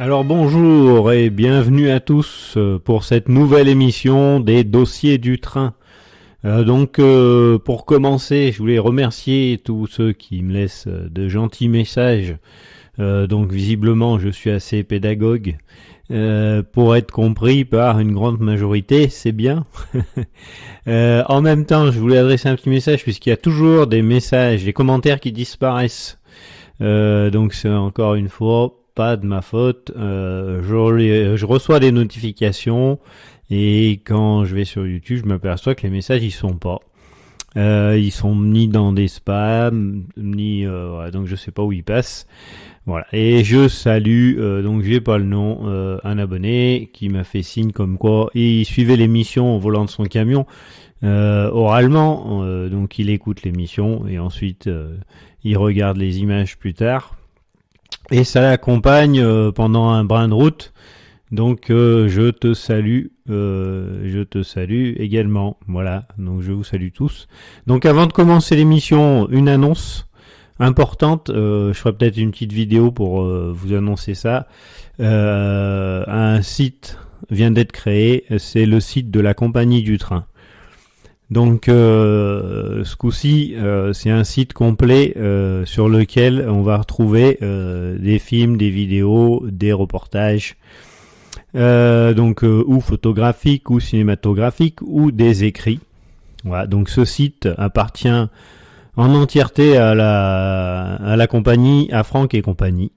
Alors bonjour et bienvenue à tous pour cette nouvelle émission des dossiers du train. Pour commencer, je voulais remercier tous ceux qui me laissent de gentils messages. Donc visiblement je suis assez pédagogue pour être compris par une grande majorité, c'est bien. En même temps, je voulais adresser un petit message puisqu'il y a toujours des messages, des commentaires qui disparaissent. Donc c'est encore une fois pas de ma faute. Je reçois des notifications et quand je vais sur YouTube, je m'aperçois que les messages ils sont pas. Ils sont ni dans des spams, ni voilà, donc je sais pas où ils passent. Voilà. Et je salue, donc j'ai pas le nom, un abonné qui m'a fait signe comme quoi il suivait l'émission au volant de son camion oralement, donc il écoute l'émission et ensuite il regarde les images plus tard. Et ça l'accompagne pendant un brin de route. Donc je te salue également. Voilà, donc je vous salue tous. Donc avant de commencer l'émission, une annonce importante. Je ferai peut-être une petite vidéo pour vous annoncer ça. Un site vient d'être créé. C'est le site de la compagnie du train. Donc ce coup-ci, c'est un site complet sur lequel on va retrouver des films, des vidéos, des reportages, ou photographiques ou cinématographiques ou des écrits. Voilà. Donc ce site appartient en entièreté à la compagnie, à Franck et compagnie.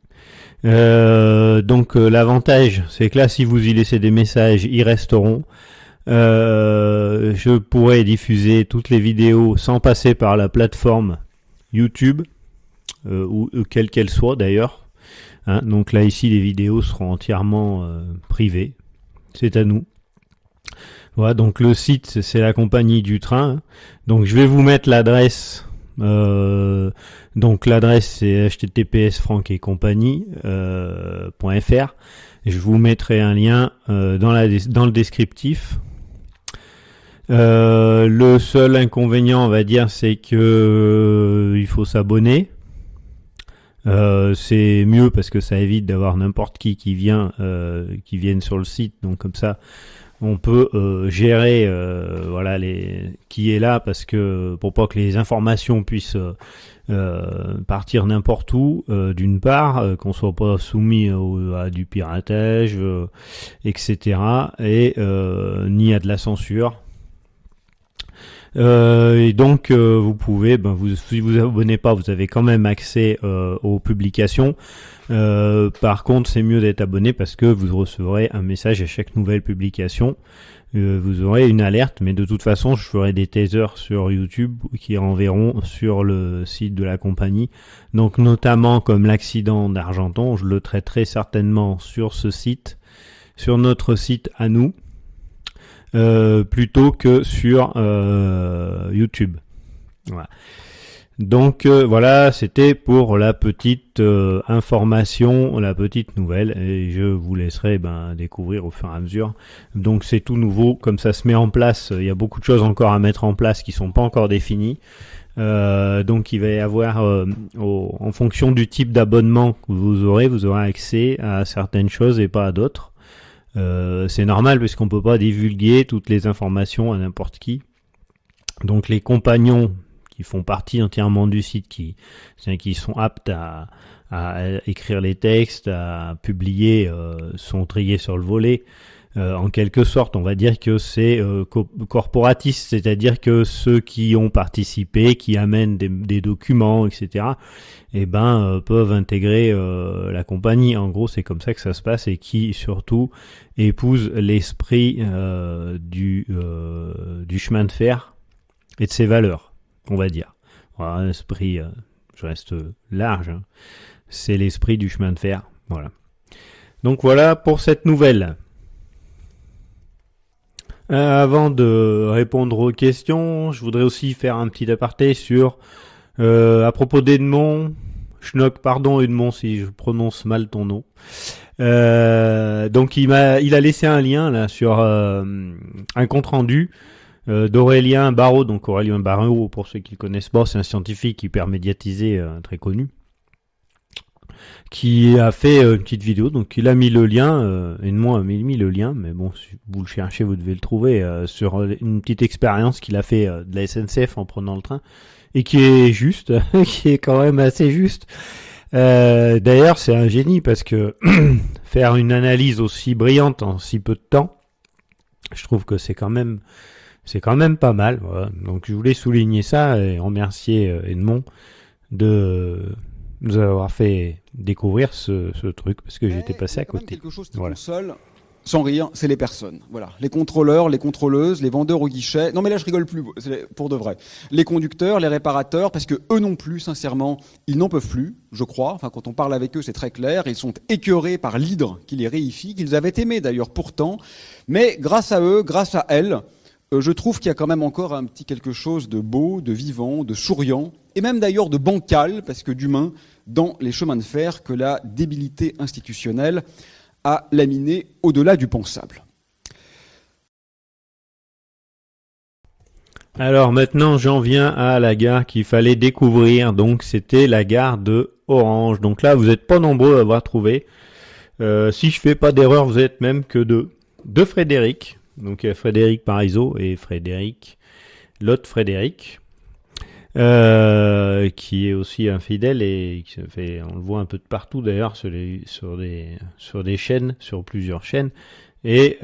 L'avantage, c'est que là, si vous y laissez des messages, ils resteront. Je pourrais diffuser toutes les vidéos sans passer par la plateforme YouTube, ou quelle qu'elle soit d'ailleurs. Donc là ici les vidéos seront entièrement privées. C'est à nous. Voilà, donc le site c'est la compagnie du train. Donc je vais vous mettre l'adresse. Donc l'adresse c'est https://franck-et-compagnie.fr. Je vous mettrai un lien dans le descriptif. Le seul inconvénient, on va dire, c'est que il faut s'abonner. C'est mieux parce que ça évite d'avoir n'importe qui vienne sur le site. Donc comme ça, on peut gérer voilà qui est là, parce que pour pas que les informations puissent partir n'importe où, d'une part, qu'on soit pas soumis à du piratage, etc. et ni à de la censure. Et donc vous pouvez, si vous abonnez pas, vous avez quand même accès aux publications. Par contre, c'est mieux d'être abonné parce que vous recevrez un message à chaque nouvelle publication. Vous aurez une alerte, mais de toute façon, je ferai des teasers sur YouTube qui renverront sur le site de la compagnie. Donc notamment comme l'accident d'Argenton, je le traiterai certainement sur ce site, sur notre site à nous. Plutôt que sur YouTube. Voilà. Donc voilà, c'était pour la petite information, la petite nouvelle, et je vous laisserai découvrir au fur et à mesure. Donc c'est tout nouveau, comme ça se met en place, il y a beaucoup de choses encore à mettre en place qui sont pas encore définies. Donc il va y avoir, en fonction du type d'abonnement que vous aurez accès à certaines choses et pas à d'autres. C'est normal puisqu'on peut pas divulguer toutes les informations à n'importe qui. Donc les compagnons qui font partie entièrement du site, qui sont aptes à écrire les textes, à publier, sont triés sur le volet. En quelque sorte, on va dire que c'est corporatiste, c'est-à-dire que ceux qui ont participé, qui amènent des documents, etc., peuvent intégrer la compagnie. En gros, c'est comme ça que ça se passe, et qui surtout épousent l'esprit du chemin de fer et de ses valeurs, on va dire. Voilà, l'esprit, je reste large, hein. C'est l'esprit du chemin de fer. Voilà. Donc voilà pour cette nouvelle. Avant de répondre aux questions, je voudrais aussi faire un petit aparté sur à propos d'Edmond Schnock, pardon Edmond si je prononce mal ton nom. Donc il a laissé un lien là sur un compte rendu d'Aurélien Barraud. Donc Aurélien Barraud, pour ceux qui le connaissent pas, c'est un scientifique hyper médiatisé, très connu. qui a fait une petite vidéo. Donc il a mis le lien, Edmond a mis le lien, mais bon, si vous le cherchez, vous devez le trouver, sur une petite expérience qu'il a fait de la SNCF en prenant le train, et qui est juste, qui est quand même assez juste. D'ailleurs, c'est un génie parce que faire une analyse aussi brillante en si peu de temps, je trouve que c'est quand même pas mal. Voilà. Donc je voulais souligner ça et remercier Edmond de nous avoir fait découvrir ce truc parce que j'étais passé à côté. Quelque chose qui console, sans rire, c'est les personnes. Voilà, les contrôleurs, les contrôleuses, les vendeurs au guichet. Non mais là je rigole plus, pour de vrai. Les conducteurs, les réparateurs, parce que eux non plus, sincèrement, ils n'en peuvent plus, je crois. Enfin, quand on parle avec eux, c'est très clair. Ils sont écœurés par l'hydre qui les réifie, qu'ils avaient aimé d'ailleurs pourtant. Mais grâce à eux, grâce à elles, je trouve qu'il y a quand même encore un petit quelque chose de beau, de vivant, de souriant, et même d'ailleurs de bancal, parce que d'humain, dans les chemins de fer que la débilité institutionnelle a laminé au-delà du pensable. Alors maintenant, j'en viens à la gare qu'il fallait découvrir. Donc c'était la gare de Orange. Donc là, vous n'êtes pas nombreux à avoir trouvé. Si je fais pas d'erreur, vous êtes même que deux Frédéric. Donc il y a Frédéric Parisot et Frédéric, l'autre Frédéric, qui est aussi un fidèle et qui se fait, on le voit un peu de partout d'ailleurs sur des chaînes, sur plusieurs chaînes, et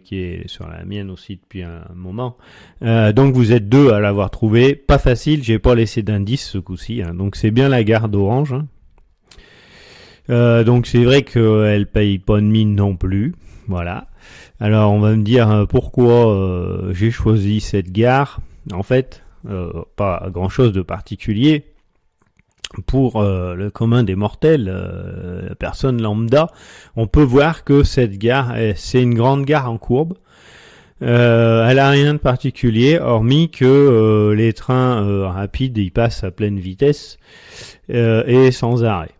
qui est sur la mienne aussi depuis un moment. Donc vous êtes deux à l'avoir trouvé, pas facile, j'ai pas laissé d'indice ce coup-ci, hein. Donc c'est bien la gare d'Orange. Hein. Donc c'est vrai qu'elle paye pas de mine non plus, voilà. Alors on va me dire pourquoi j'ai choisi cette gare. En fait, pas grand chose de particulier. Pour le commun des mortels, la personne lambda, on peut voir que cette gare, c'est une grande gare en courbe. Elle a rien de particulier, hormis que les trains rapides, ils passent à pleine vitesse et sans arrêt.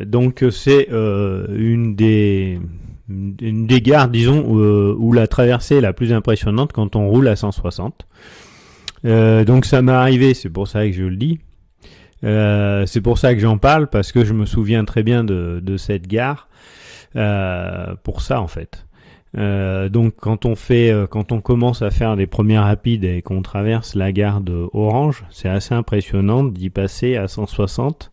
Donc c'est une des gares, disons, où la traversée est la plus impressionnante quand on roule à 160. Donc ça m'est arrivé, c'est pour ça que je le dis. C'est pour ça que j'en parle, parce que je me souviens très bien de cette gare. Pour ça, en fait. Donc quand on commence à faire des premiers rapides et qu'on traverse la gare de Orange, c'est assez impressionnant d'y passer à 160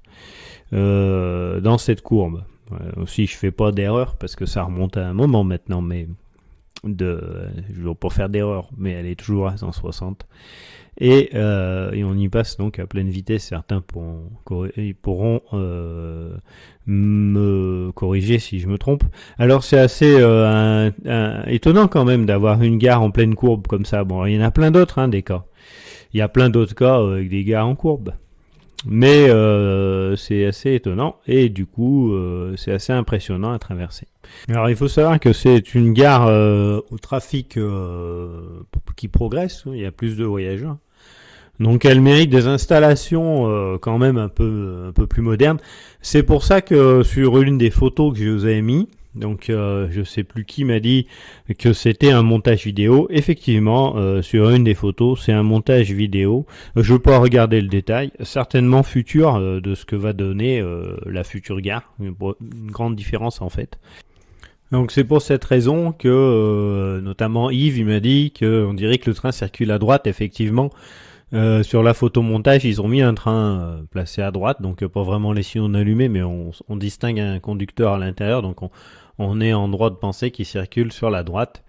dans cette courbe. Si je fais pas d'erreur, parce que ça remonte à un moment maintenant, mais je veux pas faire d'erreur, mais elle est toujours à 160. Et on y passe donc à pleine vitesse. Certains pourront me corriger si je me trompe. Alors c'est assez étonnant quand même d'avoir une gare en pleine courbe comme ça. Bon, il y en a plein d'autres, hein, des cas. Il y a plein d'autres cas avec des gares en courbe. Mais c'est assez étonnant et du coup c'est assez impressionnant à traverser. Alors il faut savoir que c'est une gare au trafic qui progresse, il y a plus de voyageurs. Donc elle mérite des installations quand même un peu plus modernes. C'est pour ça que sur une des photos que je vous ai mis, donc je sais plus qui m'a dit que c'était un montage vidéo. Effectivement, sur une des photos, c'est un montage vidéo. Je peux pas regarder le détail, certainement futur de ce que va donner la future gare. Une grande différence en fait. Donc c'est pour cette raison que notamment Yves il m'a dit qu'on dirait que le train circule à droite. Effectivement, sur la photomontage, ils ont mis un train placé à droite, donc pas vraiment les sillons allumés, mais on distingue un conducteur à l'intérieur, donc on est en droit de penser qu'il circule sur la droite.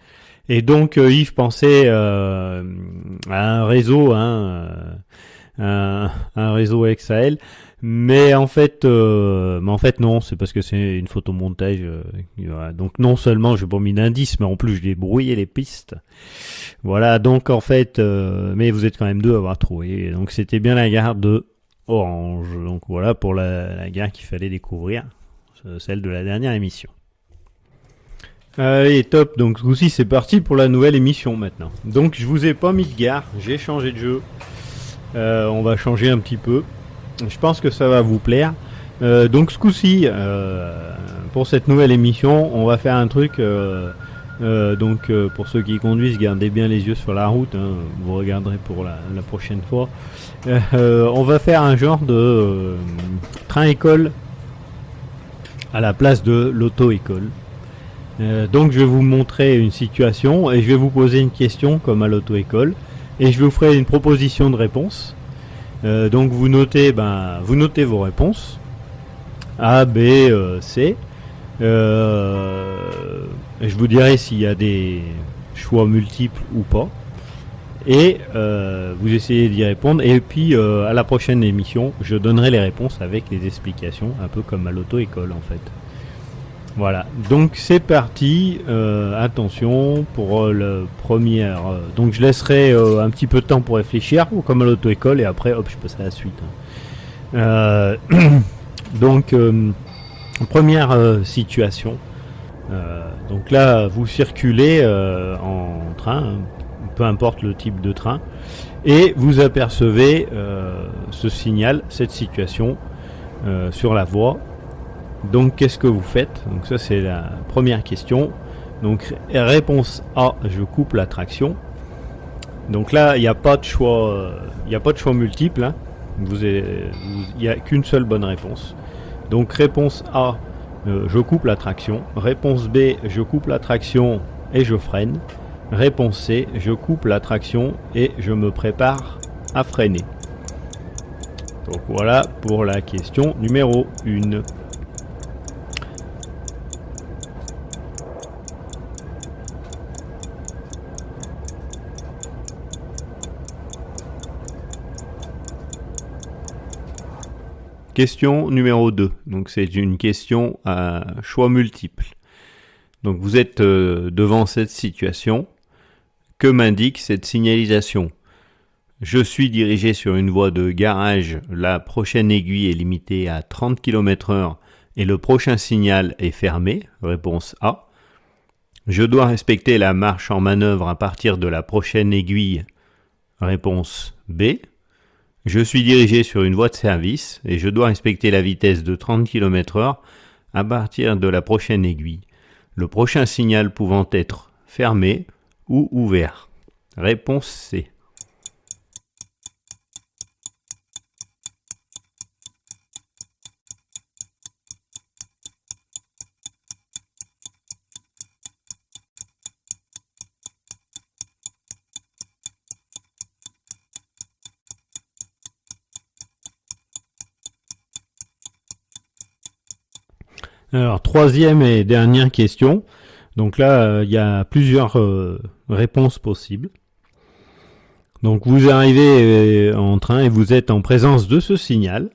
Et donc Yves pensait à un réseau, un réseau XAL, mais en fait non, c'est parce que c'est une photomontage. Voilà. Donc non seulement j'ai pas mis d'indice, mais en plus j'ai brouillé les pistes. Voilà, donc en fait, mais vous êtes quand même deux à avoir trouvé. Donc c'était bien la gare de Orange. Donc voilà pour la gare qu'il fallait découvrir, celle de la dernière émission. Allez, top. Donc ce coup-ci c'est parti pour la nouvelle émission maintenant. Donc je vous ai pas mis de gare, j'ai changé de jeu. On va changer un petit peu. Je pense que ça va vous plaire. Donc ce coup-ci, pour cette nouvelle émission, on va faire un truc Donc pour ceux qui conduisent, gardez bien les yeux sur la route, hein, vous regarderez pour la prochaine fois. On va faire un genre de train-école à la place de l'auto-école. Donc je vais vous montrer une situation et je vais vous poser une question comme à l'auto-école et je vous ferai une proposition de réponse. Donc vous notez vos réponses A, B, C. Je vous dirai s'il y a des choix multiples ou pas. Et vous essayez d'y répondre. Et puis à la prochaine émission, je donnerai les réponses avec les explications, un peu comme à l'auto-école en fait. Voilà, donc c'est parti. Attention pour le premier. Donc je laisserai un petit peu de temps pour réfléchir, comme à l'auto-école, et après hop, je passe à la suite. Donc première situation. Donc là, vous circulez en train, hein, peu importe le type de train, et vous apercevez ce signal, cette situation sur la voie. Donc qu'est-ce que vous faites? Donc ça c'est la première question. Donc réponse A, je coupe la traction. Donc là il n'y a pas de choix, multiple. Hein. Il n'y a qu'une seule bonne réponse. Donc réponse A, je coupe la traction. Réponse B, je coupe la traction et je freine. Réponse C, je coupe la traction et je me prépare à freiner. Donc voilà pour la question numéro 1. Question numéro 2. Donc c'est une question à choix multiple. Donc vous êtes devant cette situation. Que m'indique cette signalisation? Je suis dirigé sur une voie de garage. La prochaine aiguille est limitée à 30 km/h et le prochain signal est fermé. Réponse A. Je dois respecter la marche en manœuvre à partir de la prochaine aiguille. Réponse B. Je suis dirigé sur une voie de service et je dois respecter la vitesse de 30 km/h à partir de la prochaine aiguille. Le prochain signal pouvant être fermé ou ouvert. Réponse C. Alors, troisième et dernière question. Donc là, il y a plusieurs réponses possibles. Donc vous arrivez en train et vous êtes en présence de ce signal.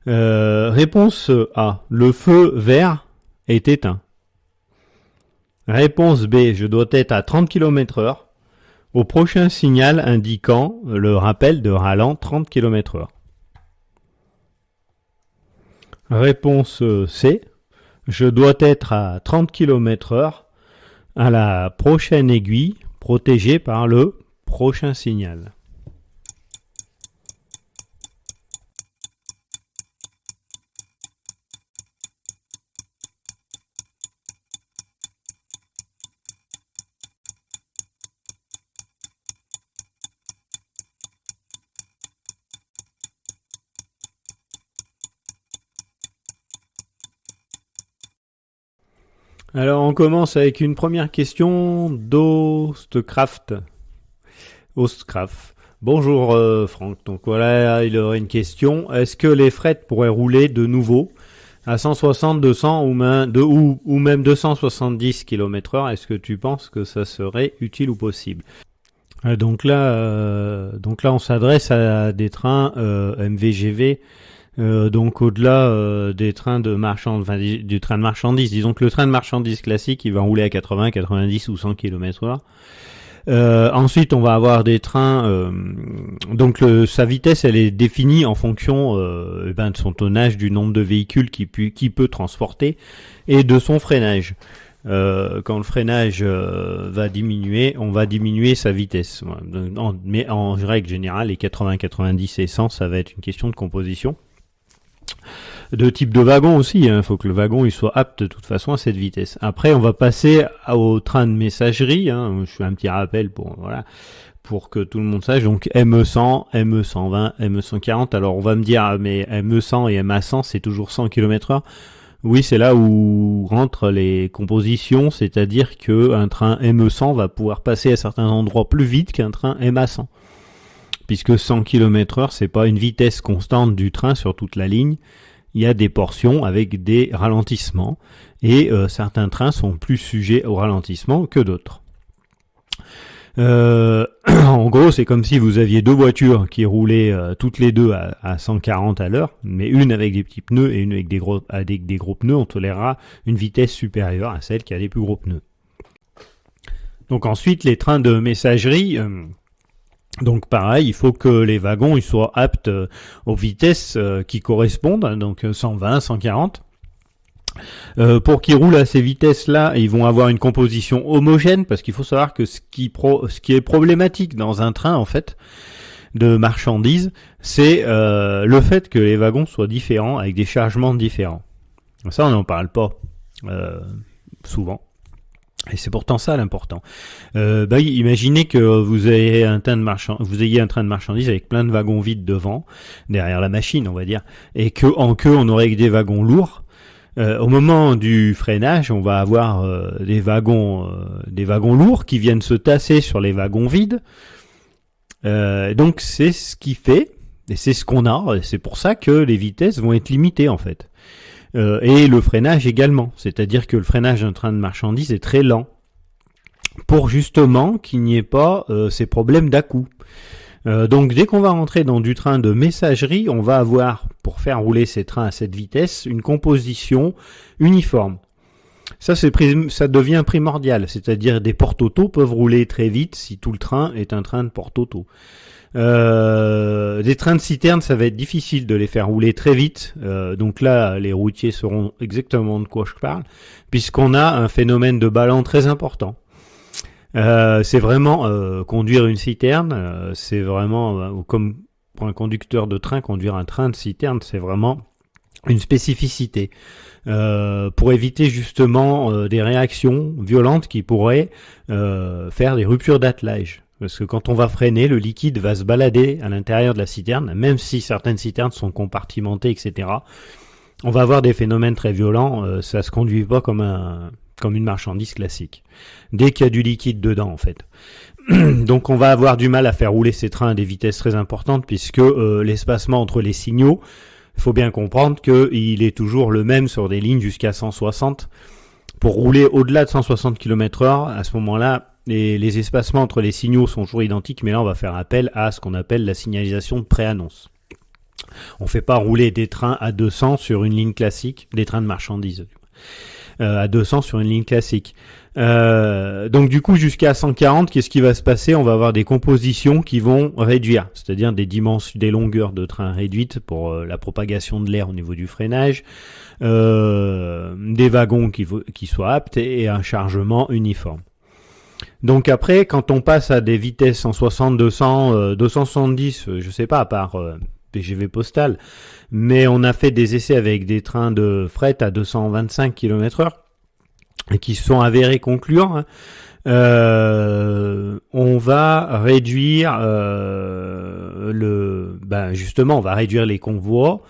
Réponse A. Le feu vert est éteint. Réponse B. Je dois être à 30 km/h au prochain signal indiquant le rappel de ralent 30 km/h. Réponse C. Je dois être à 30 km/h à la prochaine aiguille protégée par le prochain signal. Alors on commence avec une première question d'Ostcraft. Bonjour Franck, donc voilà, il aurait une question. Est-ce que les frets pourraient rouler de nouveau à 160, 200 ou même 270 km/h? Est-ce que tu penses que ça serait utile ou possible? Donc là, on s'adresse à des trains MVGV. Donc au-delà des trains de du train de marchandises, disons que le train de marchandises classique, il va rouler à 80, 90 ou 100 km/h. Ensuite, on va avoir des trains. Donc sa vitesse, elle est définie en fonction de son tonnage, du nombre de véhicules qui peut transporter et de son freinage. Quand le freinage va diminuer, on va diminuer sa vitesse. Mais en règle générale, les 80, 90 et 100, ça va être une question de composition. de type de wagon aussi. Il faut que le wagon il soit apte de toute façon à cette vitesse. Après, on va passer au train de messagerie. Je fais un petit rappel pour que tout le monde sache. Donc ME100, ME120, ME140. Alors on va me dire, mais ME100 et MA100, c'est toujours 100 km/h. Oui, c'est là où rentrent les compositions, c'est-à-dire que un train ME100 va pouvoir passer à certains endroits plus vite qu'un train MA100. Puisque 100 km/h, c'est pas une vitesse constante du train sur toute la ligne. Il y a des portions avec des ralentissements. Et certains trains sont plus sujets au ralentissement que d'autres. En gros, c'est comme si vous aviez deux voitures qui roulaient toutes les deux à 140 à l'heure, mais une avec des petits pneus et une avec des gros pneus, on tolérera une vitesse supérieure à celle qui a des plus gros pneus. Donc ensuite, les trains de messagerie, donc pareil, il faut que les wagons ils soient aptes aux vitesses qui correspondent, donc 120, 140. Pour qu'ils roulent à ces vitesses-là, ils vont avoir une composition homogène, parce qu'il faut savoir que ce qui est problématique dans un train, en fait, de marchandises, c'est le fait que les wagons soient différents, avec des chargements différents. Ça, on n'en parle pas souvent. Et c'est pourtant ça l'important. Imaginez que vous ayez un train de marchandises avec plein de wagons vides devant, derrière la machine, on va dire, et que en queue, on aurait des wagons lourds. Au moment du freinage, on va avoir des wagons lourds qui viennent se tasser sur les wagons vides. Donc c'est ce qui fait, et c'est ce qu'on a, et c'est pour ça que les vitesses vont être limitées en fait. Et le freinage également, c'est-à-dire que le freinage d'un train de marchandises est très lent, pour justement qu'il n'y ait pas ces problèmes d'à-coups. Donc dès qu'on va rentrer dans du train de messagerie, on va avoir, pour faire rouler ces trains à cette vitesse, une composition uniforme. Ça devient primordial, c'est-à-dire des porte-autos peuvent rouler très vite si tout le train est un train de porte-auto. Des trains de citerne, ça va être difficile de les faire rouler très vite, donc là les routiers sauront exactement de quoi je parle, puisqu'on a un phénomène de ballon très important. C'est vraiment conduire une citerne, c'est vraiment comme pour un conducteur de train, conduire un train de citerne, c'est vraiment une spécificité pour éviter justement des réactions violentes qui pourraient faire des ruptures d'attelage. Parce que quand on va freiner, le liquide va se balader à l'intérieur de la citerne, même si certaines citernes sont compartimentées, etc. On va avoir des phénomènes très violents, ça se conduit pas comme une marchandise classique. Dès qu'il y a du liquide dedans, en fait. Donc on va avoir du mal à faire rouler ces trains à des vitesses très importantes, puisque l'espacement entre les signaux, il faut bien comprendre qu'il est toujours le même sur des lignes jusqu'à 160. Pour rouler au-delà de 160 km/h, à ce moment-là, les espacements entre les signaux sont toujours identiques, mais là on va faire appel à ce qu'on appelle la signalisation de préannonce. On fait pas rouler des trains à 200 sur une ligne classique, des trains de marchandises. À 200 sur une ligne classique. Donc du coup jusqu'à 140, qu'est-ce qui va se passer? On va avoir des compositions qui vont réduire, c'est-à-dire des longueurs de train réduites pour la propagation de l'air au niveau du freinage, des wagons qui soient aptes et un chargement uniforme. Donc après, quand on passe à des vitesses 160, 200, 270, je sais pas, à part TGV postal, mais on a fait des essais avec des trains de fret à 225 km/h et qui sont avérés concluants. On va réduire justement, on va réduire les convois.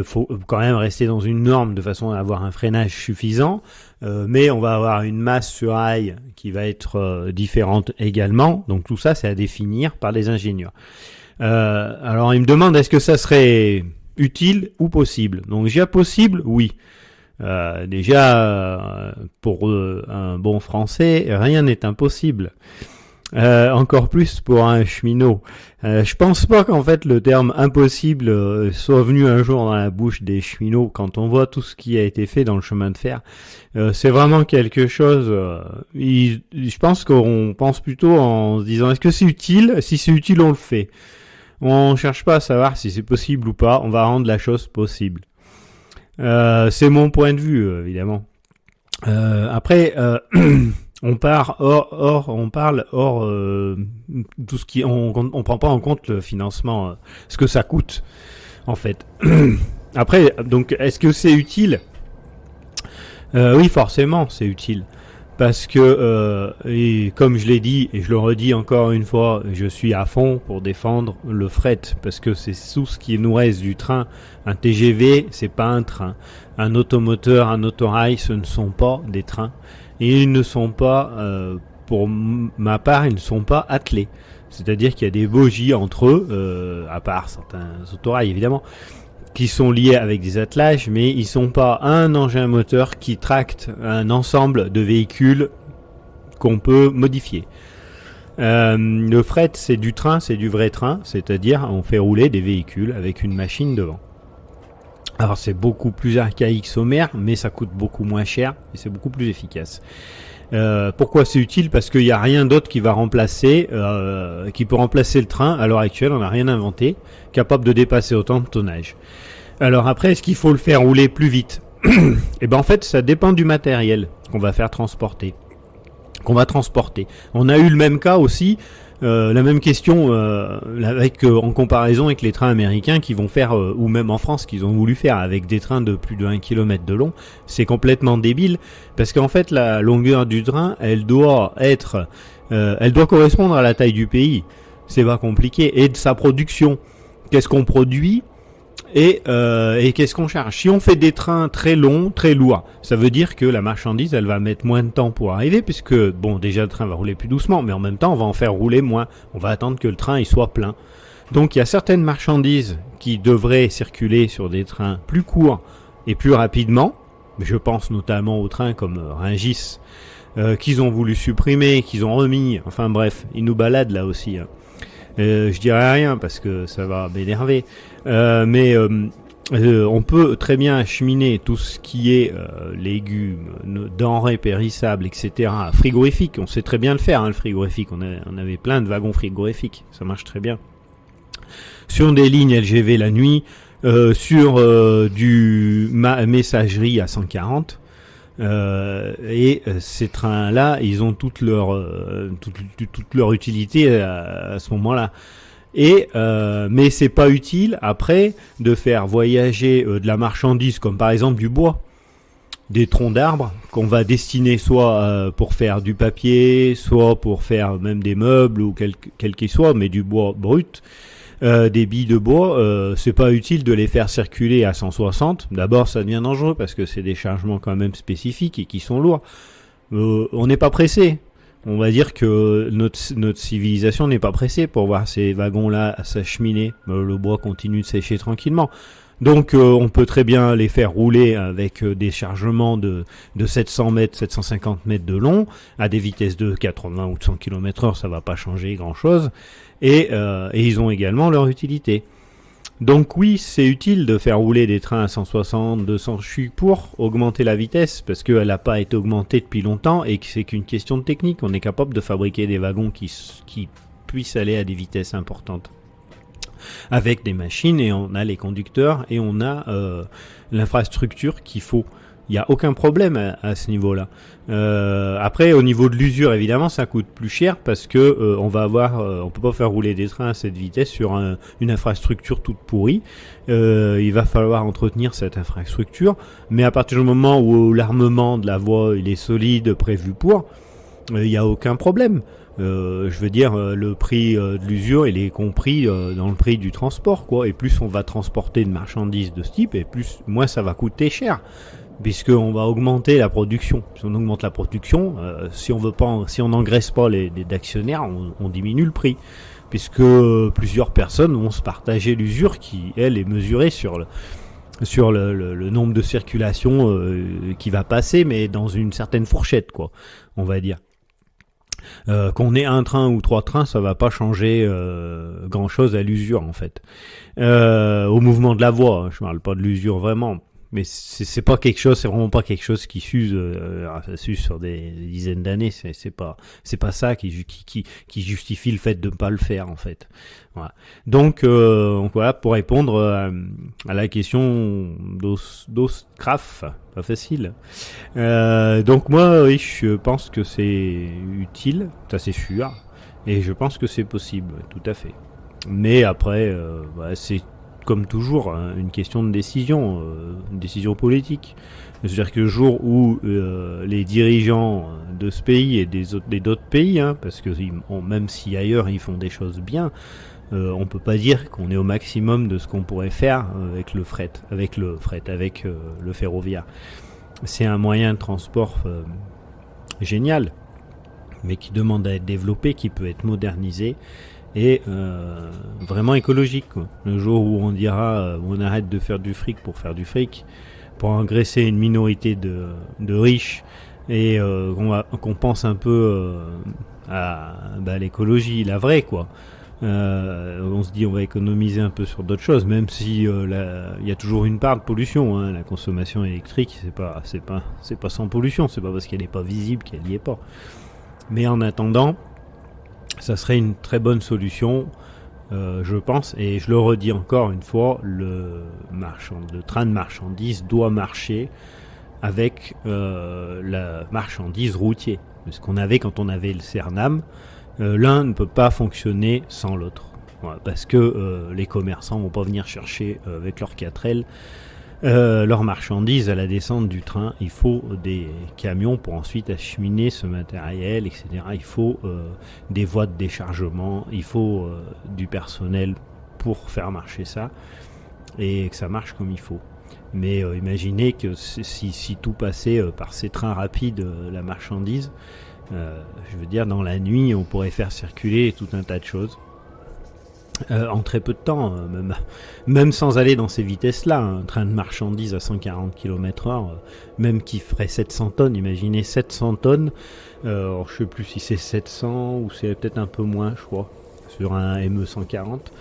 Faut quand même rester dans une norme de façon à avoir un freinage suffisant, mais on va avoir une masse sur rail qui va être différente également. Donc tout ça, c'est à définir par les ingénieurs. Alors il me demande est-ce que ça serait utile ou possible. Donc déjà possible, oui. Pour un bon français, rien n'est impossible. Encore plus pour un cheminot. Je pense pas qu'en fait le terme impossible soit venu un jour dans la bouche des cheminots quand on voit tout ce qui a été fait dans le chemin de fer. C'est vraiment quelque chose. Je pense qu'on pense plutôt en se disant est-ce que c'est utile? Si c'est utile, on le fait. On cherche pas à savoir si c'est possible ou pas. On va rendre la chose possible. C'est mon point de vue, évidemment. Après. On parle hors tout ce qui on prend pas en compte le financement, ce que ça coûte en fait. Après, donc, est-ce que c'est utile? Oui, forcément, c'est utile. Parce que, et comme je l'ai dit, et je le redis encore une fois, je suis à fond pour défendre le fret, parce que c'est tout ce qui nous reste du train. Un TGV, c'est pas un train. Un automoteur, un autorail, ce ne sont pas des trains. Et ils ne sont pas, pour ma part, ils ne sont pas attelés. C'est-à-dire qu'il y a des bogies entre eux, à part certains autorails évidemment, qui sont liés avec des attelages, mais ils sont pas un engin moteur qui tracte un ensemble de véhicules qu'on peut modifier. Le fret, c'est du train, c'est du vrai train, c'est-à-dire on fait rouler des véhicules avec une machine devant. Alors c'est beaucoup plus archaïque sommaire, mais ça coûte beaucoup moins cher et c'est beaucoup plus efficace. Pourquoi c'est utile? Parce qu'il n'y a rien d'autre qui va remplacer, qui peut remplacer le train. À l'heure actuelle, on n'a rien inventé capable de dépasser autant de tonnage. Alors après, est-ce qu'il faut le faire rouler plus vite? Eh ben en fait, ça dépend du matériel qu'on va faire transporter, qu'on va transporter. On a eu le même cas aussi, la même question en comparaison avec les trains américains qui vont faire, ou même en France, qu'ils ont voulu faire avec des trains de plus de 1 km de long. C'est complètement débile parce qu'en fait, la longueur du train, elle doit correspondre à la taille du pays. C'est pas compliqué. Et de sa production. Qu'est-ce qu'on produit et qu'est-ce qu'on charge? Si on fait des trains très longs, très lourds, ça veut dire que la marchandise, elle va mettre moins de temps pour arriver, puisque, bon, déjà le train va rouler plus doucement, mais en même temps, on va en faire rouler moins. On va attendre que le train il soit plein. Donc, il y a certaines marchandises qui devraient circuler sur des trains plus courts et plus rapidement. Je pense notamment aux trains comme Rungis, qu'ils ont voulu supprimer, qu'ils ont remis. Enfin bref, ils nous baladent là aussi. Je dirais rien parce que ça va m'énerver. Mais on peut très bien acheminer tout ce qui est légumes, denrées périssables, etc. Frigorifique, on sait très bien le faire, hein, le frigorifique. On avait plein de wagons frigorifiques, ça marche très bien. Sur des lignes LGV la nuit, sur du messagerie à 140. Et ces trains-là, ils ont toute leur utilité à ce moment-là. Mais c'est pas utile après de faire voyager de la marchandise, comme par exemple du bois, des troncs d'arbres qu'on va destiner soit pour faire du papier, soit pour faire même des meubles ou quel qu'il soit, mais du bois brut. Des billes de bois, c'est pas utile de les faire circuler à 160. D'abord, ça devient dangereux parce que c'est des chargements quand même spécifiques et qui sont lourds. On n'est pas pressé. On va dire que notre civilisation n'est pas pressée pour voir ces wagons-là s'acheminer. Le bois continue de sécher tranquillement. Donc, on peut très bien les faire rouler avec des chargements de 700 mètres, 750 mètres de long, à des vitesses de 80 ou de 100 km/h, ça va pas changer grand-chose. Et ils ont également leur utilité. Donc oui, c'est utile de faire rouler des trains à 160, 200. Je suis pour augmenter la vitesse parce qu'elle n'a pas été augmentée depuis longtemps et que c'est qu'une question de technique. On est capable de fabriquer des wagons qui puissent aller à des vitesses importantes avec des machines, et on a les conducteurs et on a l'infrastructure qu'il faut. Il n'y a aucun problème à ce niveau-là. Après, au niveau de l'usure, évidemment, ça coûte plus cher parce que on peut pas faire rouler des trains à cette vitesse sur une infrastructure toute pourrie. Il va falloir entretenir cette infrastructure, mais à partir du moment où l'armement de la voie il est solide, prévu pour, il n'y a aucun problème. Je veux dire, le prix de l'usure, il est compris dans le prix du transport, quoi. Et plus on va transporter de marchandises de ce type, et moins ça va coûter cher. Puisqu'on va augmenter la production. Si on augmente la production, si on n'engraisse pas les d'actionnaires, on diminue le prix. Puisque plusieurs personnes vont se partager l'usure qui, elle, est mesurée sur le nombre de circulations qui va passer, mais dans une certaine fourchette, quoi, on va dire. Qu'on ait un train ou 3 trains, ça va pas changer grand chose à l'usure, en fait. Au mouvement de la voie, je parle pas de l'usure vraiment. Mais c'est vraiment pas quelque chose qui s'use, ça s'use sur des dizaines d'années. C'est pas ça qui justifie le fait de ne pas le faire, en fait. Voilà. Donc voilà, pour répondre à la question d'Oscraf, pas facile. Donc moi, oui, je pense que c'est utile, ça c'est sûr, et je pense que c'est possible, tout à fait. Mais après, c'est comme toujours une question de décision, une décision politique. C'est-à-dire que le jour où les dirigeants de ce pays et d'autres pays, parce que même si ailleurs ils font des choses bien, on peut pas dire qu'on est au maximum de ce qu'on pourrait faire avec le ferroviaire. C'est un moyen de transport génial, mais qui demande à être développé, qui peut être modernisé et vraiment écologique, quoi. Le jour où on dira on arrête de faire du fric, pour engraisser une minorité de riches et qu'on pense un peu à l'écologie, la vraie, quoi. On se dit on va économiser un peu sur d'autres choses, même si il y a toujours une part de pollution, la consommation électrique, c'est pas sans pollution, c'est pas parce qu'elle n'est pas visible qu'elle n'y est pas. Mais en attendant, ça serait une très bonne solution, je pense, et je le redis encore une fois, le train de marchandises doit marcher avec la marchandise routière, ce qu'on avait quand on avait le Cernam. L'un ne peut pas fonctionner sans l'autre, voilà, parce que les commerçants vont pas venir chercher avec leurs 4L leurs marchandises à la descente du train. Il faut des camions pour ensuite acheminer ce matériel, etc. Il faut des voies de déchargement, il faut du personnel pour faire marcher ça et que ça marche comme il faut. Mais imaginez que si tout passait par ces trains rapides, la marchandise, je veux dire, dans la nuit, on pourrait faire circuler tout un tas de choses en très peu de temps, même sans aller dans ces vitesses-là. Un train de marchandises à 140 km/h, même qui ferait 700 tonnes, imaginez 700 tonnes, je sais plus si c'est 700 ou c'est peut-être un peu moins, je crois, sur un ME 140.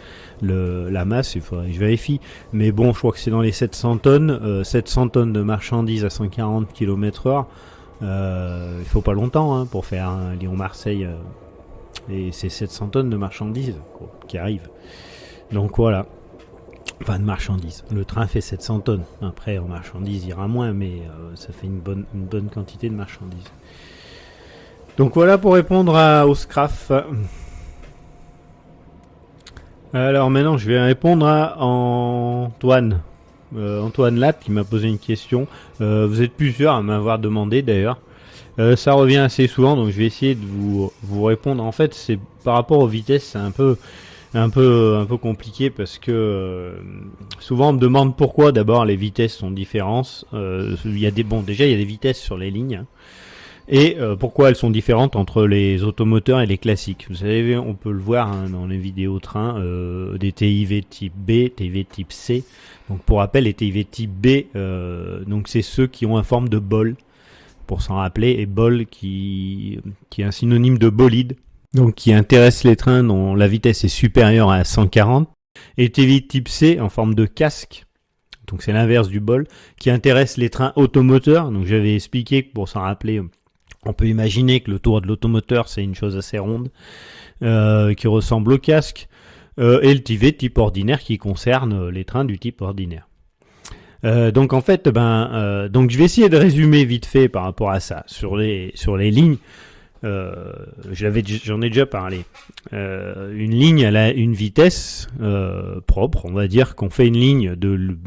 La masse, il faudrait que je vérifie, mais bon, je crois que c'est dans les 700 tonnes, 700 tonnes de marchandises à 140 km/h. Il faut pas longtemps pour faire un Lyon-Marseille, et c'est 700 tonnes de marchandises qui arrivent. Donc voilà, enfin de marchandises. Le train fait 700 tonnes. Après en marchandises il ira moins, mais ça fait une bonne quantité de marchandises. Donc voilà pour répondre au SCRAF. Alors maintenant je vais répondre à Antoine. Antoine Latte, qui m'a posé une question. Vous êtes plusieurs à m'avoir demandé d'ailleurs. Ça revient assez souvent, donc je vais essayer de vous répondre. En fait, c'est par rapport aux vitesses, c'est un peu compliqué parce que souvent on me demande pourquoi d'abord les vitesses sont différentes. Il y a des vitesses sur les lignes. Et pourquoi elles sont différentes entre les automoteurs et les classiques. Vous savez, on peut le voir dans les vidéos train, des TIV type B, TIV type C. Donc pour rappel, les TIV type B, donc c'est ceux qui ont une forme de bol, pour s'en rappeler, et bol qui est un synonyme de bolide, donc qui intéresse les trains dont la vitesse est supérieure à 140. Et TIV type C en forme de casque, donc c'est l'inverse du bol, qui intéresse les trains automoteurs. Donc j'avais expliqué que pour s'en rappeler, on peut imaginer que le tour de l'automoteur, c'est une chose assez ronde, qui ressemble au casque, et le TIV type ordinaire qui concerne les trains du type ordinaire. Donc en fait, donc je vais essayer de résumer vite fait par rapport à ça sur les lignes. J'en ai déjà parlé. Une ligne, elle a une vitesse propre. On va dire qu'on fait une ligne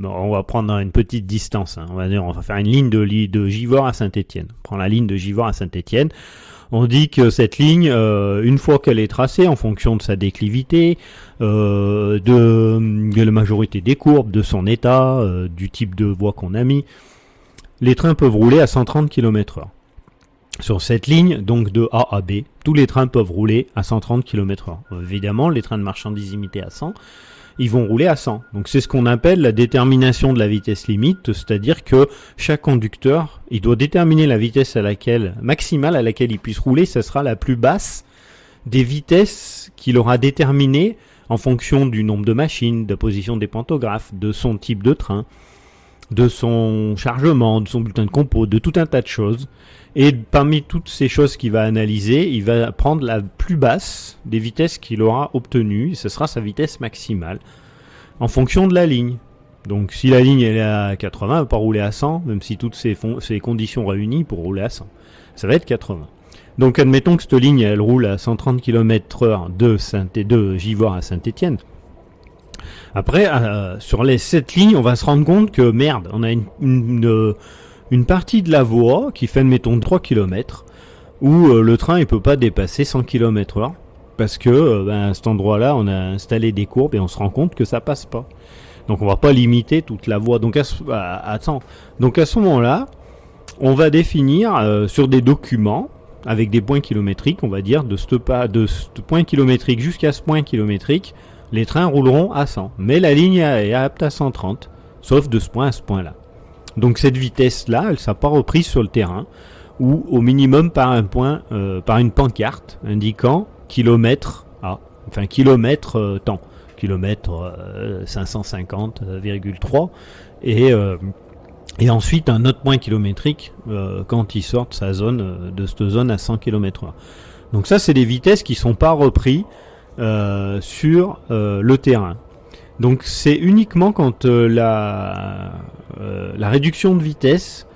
on va prendre une petite distance. On va faire une ligne de Givors à Saint-Étienne. On prend la ligne de Givors à Saint-Étienne. On dit que cette ligne, une fois qu'elle est tracée en fonction de sa déclivité, de la majorité des courbes, de son état, du type de voie qu'on a mis, les trains peuvent rouler à 130 km/h. Sur cette ligne, donc de A à B, tous les trains peuvent rouler à 130 km/h. Évidemment, les trains de marchandises limités à 100, ils vont rouler à 100. Donc c'est ce qu'on appelle la détermination de la vitesse limite, c'est-à-dire que chaque conducteur, il doit déterminer la vitesse maximale à laquelle il puisse rouler. Ça sera la plus basse des vitesses qu'il aura déterminées en fonction du nombre de machines, de la position des pantographes, de son type de train, de son chargement, de son bulletin de compo, de tout un tas de choses. Et parmi toutes ces choses qu'il va analyser, il va prendre la plus basse des vitesses qu'il aura obtenues, et ce sera sa vitesse maximale, en fonction de la ligne. Donc si la ligne elle est à 80, elle ne va pas rouler à 100, même si toutes ces conditions réunies pour rouler à 100. Ça va être 80. Donc admettons que cette ligne elle roule à 130 km/h de Givors à Saint-Étienne. Après, sur cette ligne, on va se rendre compte que merde, on a une partie de la voie qui fait, admettons, 3 km, où le train il peut pas dépasser 100 km/h, parce que à cet endroit-là, on a installé des courbes et on se rend compte que ça passe pas. Donc on va pas limiter toute la voie. Donc à ce moment-là, on va définir sur des documents, avec des points kilométriques, on va dire, de ce point kilométrique jusqu'à ce point kilométrique, les trains rouleront à 100. Mais la ligne est apte à 130, sauf de ce point à ce point-là. Donc cette vitesse-là, elle ne sera pas reprise sur le terrain, ou au minimum par une pancarte indiquant kilomètre A, enfin kilomètre temps, kilomètre 550,3, et ensuite un autre point kilométrique quand il sort de sa zone, de cette zone à 100 km/h. Donc ça, c'est des vitesses qui sont pas reprises sur le terrain. Donc c'est uniquement quand la réduction de vitesse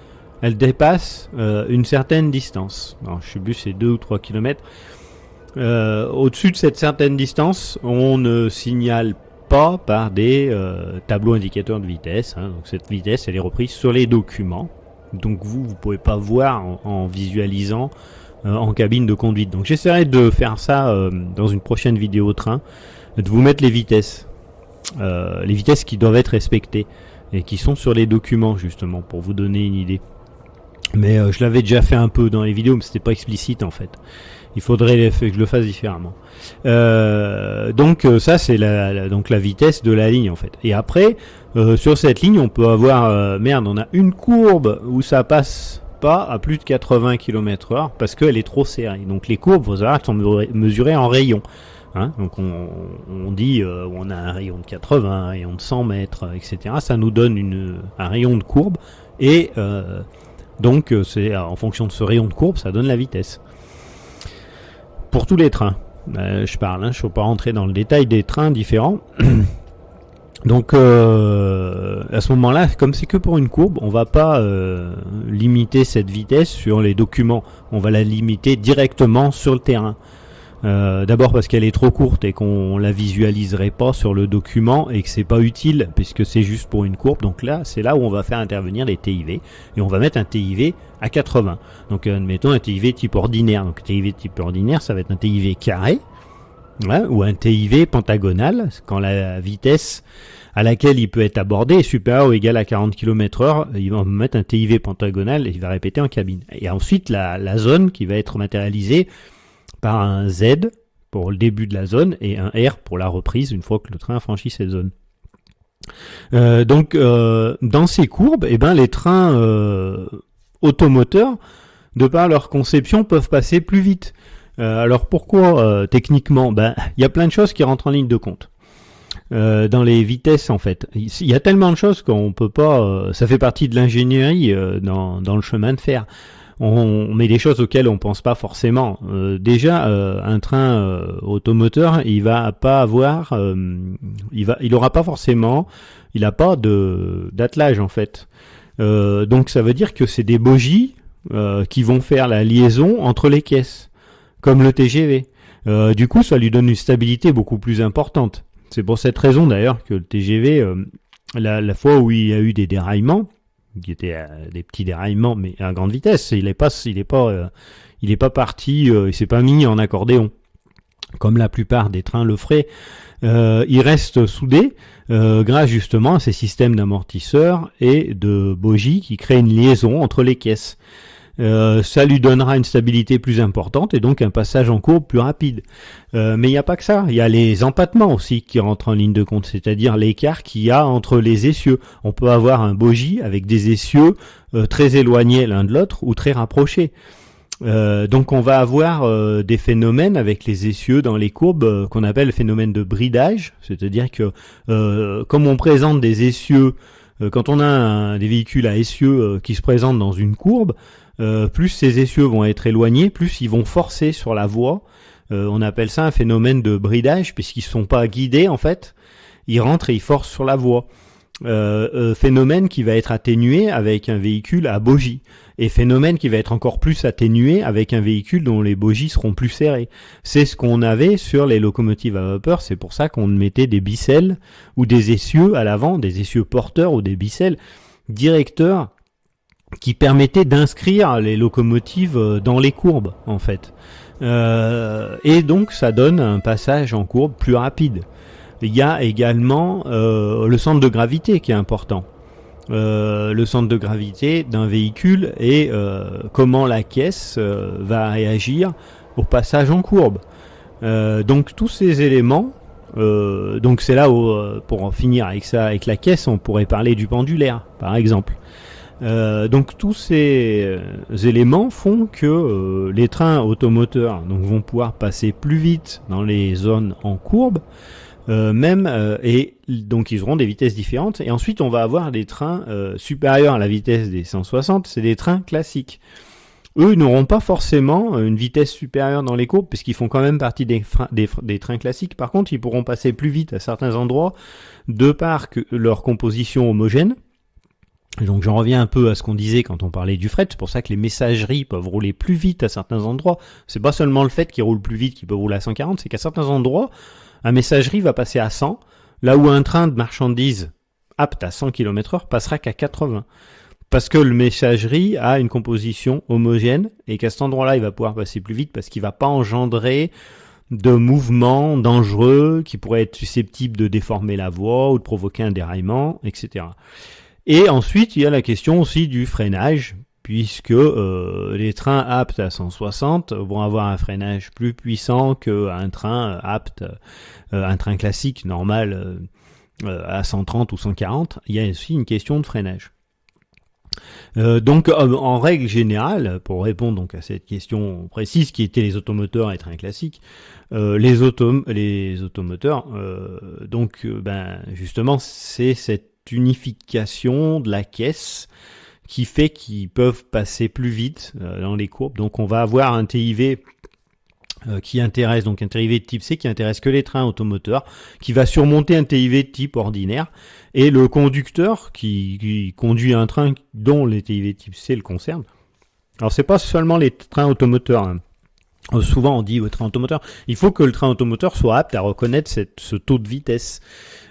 elle dépasse une certaine distance. Alors, je sais plus, c'est 2 ou 3 km. Au-dessus de cette certaine distance, on ne signale pas par des tableaux indicateurs de vitesse. Hein. Donc cette vitesse, elle est reprise sur les documents. Donc vous pouvez pas voir en visualisant en cabine de conduite. Donc j'essaierai de faire ça dans une prochaine vidéo train, de vous mettre les vitesses qui doivent être respectées et qui sont sur les documents justement pour vous donner une idée. Mais je l'avais déjà fait un peu dans les vidéos, mais c'était pas explicite en fait. Il faudrait que je le fasse différemment. Donc ça c'est la vitesse de la ligne en fait. Et après sur cette ligne on peut avoir on a une courbe où ça passe pas à plus de 80 km/h parce qu'elle est trop serrée. Donc les courbes, vous savez, sont mesurées en rayons. Hein, donc on dit on a un rayon de 80, un rayon de 100 mètres, etc. Ça nous donne un rayon de courbe et donc c'est en fonction de ce rayon de courbe, ça donne la vitesse. Pour tous les trains, je parle, je ne peux pas rentrer dans le détail des trains différents. Donc à ce moment-là, comme c'est que pour une courbe, on va pas limiter cette vitesse sur les documents, on va la limiter directement sur le terrain. D'abord parce qu'elle est trop courte et qu'on la visualiserait pas sur le document et que c'est pas utile puisque c'est juste pour une courbe. Donc là, c'est là où on va faire intervenir les TIV et on va mettre un TIV à 80. Donc admettons un TIV type ordinaire. Donc TIV type ordinaire, ça va être un TIV carré ou un TIV pentagonal quand la vitesse à laquelle il peut être abordé est supérieure ou égale à 40 km/h. Il va mettre un TIV pentagonal et il va répéter en cabine. Et ensuite la zone qui va être matérialisée par un Z pour le début de la zone et un R pour la reprise une fois que le train a franchi cette zone. Donc dans ces courbes, les trains automoteurs, de par leur conception, peuvent passer plus vite. Alors pourquoi techniquement ? Il y a plein de choses qui rentrent en ligne de compte. Dans les vitesses en fait. Il y a tellement de choses qu'on peut pas... ça fait partie de l'ingénierie dans le chemin de fer. On met des choses auxquelles on pense pas forcément. Déjà, un train automoteur, il va pas avoir, il aura pas forcément, il a pas d'attelage en fait. Donc ça veut dire que c'est des bogies qui vont faire la liaison entre les caisses, comme le TGV. Du coup, ça lui donne une stabilité beaucoup plus importante. C'est pour cette raison d'ailleurs que le TGV, la fois où il y a eu des déraillements, qui étaient des petits déraillements mais à grande vitesse, il est pas parti, il s'est pas mis en accordéon comme la plupart des trains le feraient. Il reste soudé grâce justement à ces systèmes d'amortisseurs et de bogies qui créent une liaison entre les caisses. Ça lui donnera une stabilité plus importante et donc un passage en courbe plus rapide. Mais il n'y a pas que ça, il y a les empattements aussi qui rentrent en ligne de compte, c'est-à-dire l'écart qu'il y a entre les essieux. On peut avoir un bogie avec des essieux très éloignés l'un de l'autre ou très rapprochés. Donc on va avoir des phénomènes avec les essieux dans les courbes qu'on appelle le phénomène de bridage, c'est-à-dire que comme on présente des essieux, quand on a des véhicules à essieux qui se présentent dans une courbe, plus ces essieux vont être éloignés, plus ils vont forcer sur la voie. On appelle ça un phénomène de bridage, puisqu'ils ne sont pas guidés en fait. Ils rentrent et ils forcent sur la voie. Phénomène qui va être atténué avec un véhicule à bogie. Et phénomène qui va être encore plus atténué avec un véhicule dont les bogies seront plus serrées. C'est ce qu'on avait sur les locomotives à vapeur, c'est pour ça qu'on mettait des bicelles ou des essieux à l'avant, des essieux porteurs ou des bicelles directeurs qui permettaient d'inscrire les locomotives dans les courbes, en fait. Et donc ça donne un passage en courbe plus rapide. Il y a également le centre de gravité qui est important. Le centre de gravité d'un véhicule et comment la caisse va réagir au passage en courbe. Donc tous ces éléments, donc c'est là où, pour en finir avec ça, avec la caisse, on pourrait parler du pendulaire, par exemple. Donc tous ces éléments font que les trains automoteurs donc, vont pouvoir passer plus vite dans les zones en courbe, et donc ils auront des vitesses différentes. Et ensuite on va avoir des trains supérieurs à la vitesse des 160, c'est des trains classiques. Eux n'auront pas forcément une vitesse supérieure dans les courbes, puisqu'ils font quand même partie des trains classiques. Par contre, ils pourront passer plus vite à certains endroits, de par que leur composition homogène. Donc j'en reviens un peu à ce qu'on disait quand on parlait du fret, c'est pour ça que les messageries peuvent rouler plus vite à certains endroits. C'est pas seulement le fait qu'ils roulent plus vite qu'ils peuvent rouler à 140, c'est qu'à certains endroits, un messagerie va passer à 100, là où un train de marchandises apte à 100 km/h passera qu'à 80. Parce que le messagerie a une composition homogène et qu'à cet endroit-là, il va pouvoir passer plus vite parce qu'il va pas engendrer de mouvements dangereux qui pourraient être susceptibles de déformer la voie ou de provoquer un déraillement, etc. Et ensuite, il y a la question aussi du freinage, puisque les trains aptes à 160 vont avoir un freinage plus puissant qu'un train apte, un train classique normal à 130 ou 140. Il y a aussi une question de freinage. Donc, en règle générale, pour répondre donc à cette question précise qui était les automoteurs et trains classiques, les automoteurs, justement, c'est cette unification de la caisse qui fait qu'ils peuvent passer plus vite dans les courbes. Donc on va avoir un TIV qui intéresse, donc un TIV de type C qui intéresse que les trains automoteurs, qui va surmonter un TIV de type ordinaire, et le conducteur qui conduit un train dont les TIV de type C le concernent. Alors c'est pas seulement les trains automoteurs, hein. Souvent on dit au train automoteur, il faut que le train automoteur soit apte à reconnaître ce taux de vitesse.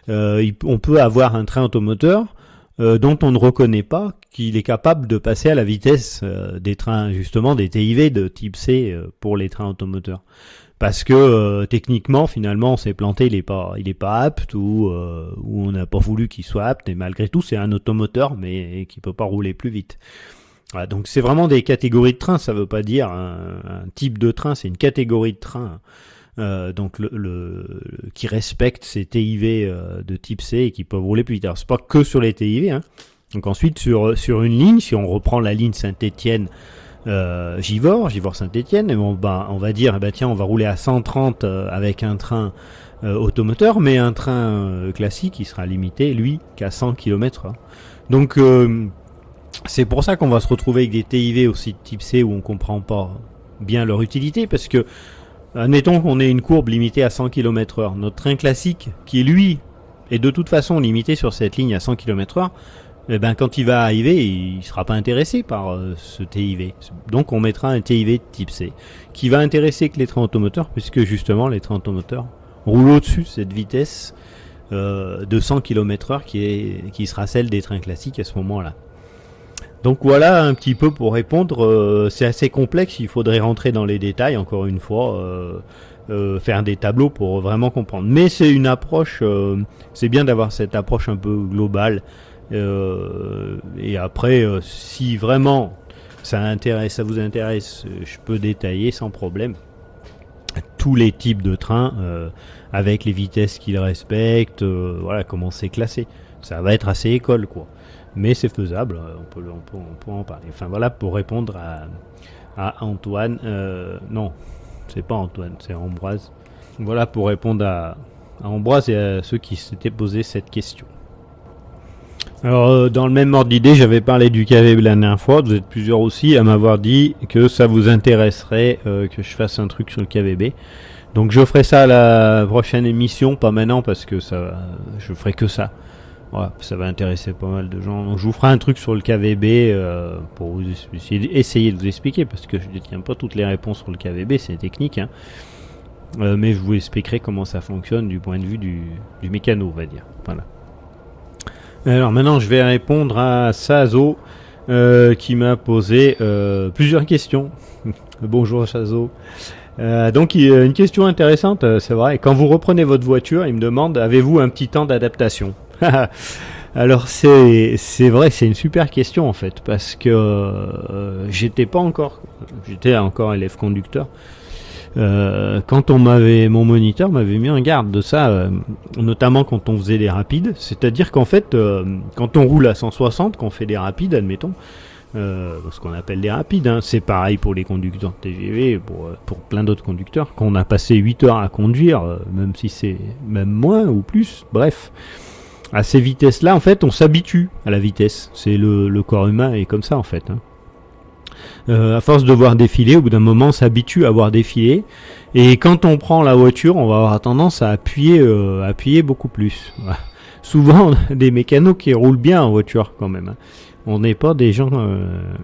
On peut avoir un train automoteur dont on ne reconnaît pas qu'il est capable de passer à la vitesse des trains, justement des TIV de type C pour les trains automoteurs. Parce que techniquement, finalement, on s'est planté, il est pas apte ou on n'a pas voulu qu'il soit apte, et malgré tout, c'est un automoteur, mais qui peut pas rouler plus vite. Voilà, donc c'est vraiment des catégories de trains, ça veut pas dire un type de train, c'est une catégorie de train. Donc qui respecte ces TIV de type C et qui peuvent rouler plus vite. Alors c'est pas que sur les TIV, hein. Donc ensuite sur une ligne, si on reprend la ligne Saint-Étienne Givors Saint-Étienne, on va dire tiens, on va rouler à 130 avec un train automoteur, mais un train classique il sera limité lui qu'à 100 km/h. Donc c'est pour ça qu'on va se retrouver avec des TIV aussi de type C où on comprend pas bien leur utilité, parce que admettons qu'on ait une courbe limitée à 100 km/h. Notre train classique, qui lui est de toute façon limité sur cette ligne à 100 km/h, quand il va arriver, il sera pas intéressé par ce TIV. Donc on mettra un TIV de type C, qui va intéresser que les trains automoteurs, puisque justement les trains automoteurs roulent au-dessus de cette vitesse de 100 km/h qui sera celle des trains classiques à ce moment-là. Donc voilà un petit peu pour répondre, c'est assez complexe, il faudrait rentrer dans les détails encore une fois, faire des tableaux pour vraiment comprendre. Mais c'est une approche, c'est bien d'avoir cette approche un peu globale, et après si vraiment ça vous intéresse, je peux détailler sans problème tous les types de trains avec les vitesses qu'ils respectent, voilà comment c'est classé. Ça va être assez école quoi. Mais c'est faisable, on peut en parler. Enfin voilà pour répondre à Antoine. Non, c'est pas Antoine, c'est Ambroise. Voilà pour répondre à Ambroise et à ceux qui s'étaient posé cette question. Alors dans le même ordre d'idée, j'avais parlé du KVB la dernière fois. Vous êtes plusieurs aussi à m'avoir dit que ça vous intéresserait que je fasse un truc sur le KVB. Donc je ferai ça à la prochaine émission, pas maintenant parce que je ferai que ça. Ouais, ça va intéresser pas mal de gens. Donc, je vous ferai un truc sur le KVB pour vous essayer de vous expliquer, parce que je ne détiens pas toutes les réponses sur le KVB, c'est technique, hein. Mais je vous expliquerai comment ça fonctionne du point de vue du mécano, on va dire. Voilà. Alors maintenant, je vais répondre à Sazo qui m'a posé plusieurs questions. Bonjour Sazo. Donc une question intéressante, c'est vrai. Quand vous reprenez votre voiture, il me demande, avez-vous un petit temps d'adaptation? Alors c'est vrai, c'est une super question en fait, parce que j'étais encore élève conducteur. Quand mon moniteur m'avait mis en garde de ça, notamment quand on faisait des rapides, c'est-à-dire qu'en fait, quand on roule à 160, qu'on fait des rapides, admettons, ce qu'on appelle des rapides, hein, c'est pareil pour les conducteurs de TGV, pour plein d'autres conducteurs, qu'on a passé 8 heures à conduire, même si c'est même moins ou plus, bref. À ces vitesses-là, en fait, on s'habitue à la vitesse. C'est le corps humain est comme ça, en fait, hein. À force de voir défiler, au bout d'un moment, on s'habitue à voir défiler. Et quand on prend la voiture, on va avoir tendance à appuyer beaucoup plus. Voilà. Souvent, on a des mécanos qui roulent bien en voiture, quand même, hein. On n'est pas des gens,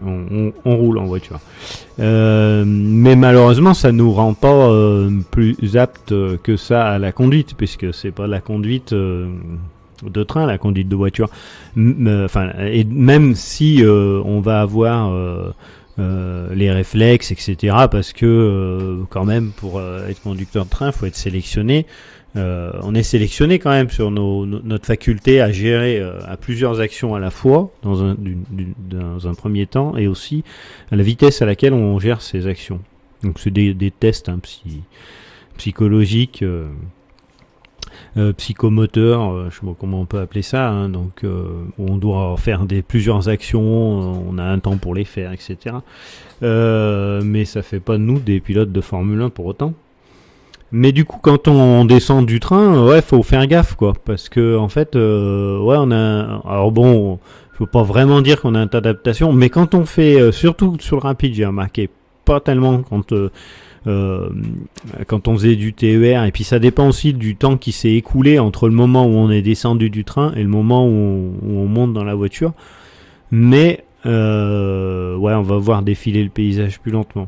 on roule en voiture. Mais malheureusement, ça nous rend pas plus aptes que ça à la conduite, puisque c'est pas la conduite de train, la conduite de voiture. Et même si on va avoir les réflexes, etc., parce que quand même, pour être conducteur de train, il faut être sélectionné. On est sélectionné quand même sur notre faculté à gérer à plusieurs actions à la fois dans un premier temps, et aussi à la vitesse à laquelle on gère ces actions. Donc c'est des tests, hein, psychologiques, psychomoteurs, je sais pas comment on peut appeler ça, hein, donc on doit faire plusieurs actions, on a un temps pour les faire, etc. Mais ça fait pas de nous des pilotes de Formule 1 pour autant. Mais du coup, quand on descend du train, ouais, faut faire gaffe, quoi, parce que en fait, ouais, alors bon, faut pas vraiment dire qu'on a un tas d'adaptation, mais quand on fait, surtout sur le rapide, j'ai remarqué, pas tellement quand on faisait du TER, et puis ça dépend aussi du temps qui s'est écoulé entre le moment où on est descendu du train et le moment où on monte dans la voiture. Mais ouais, on va voir défiler le paysage plus lentement,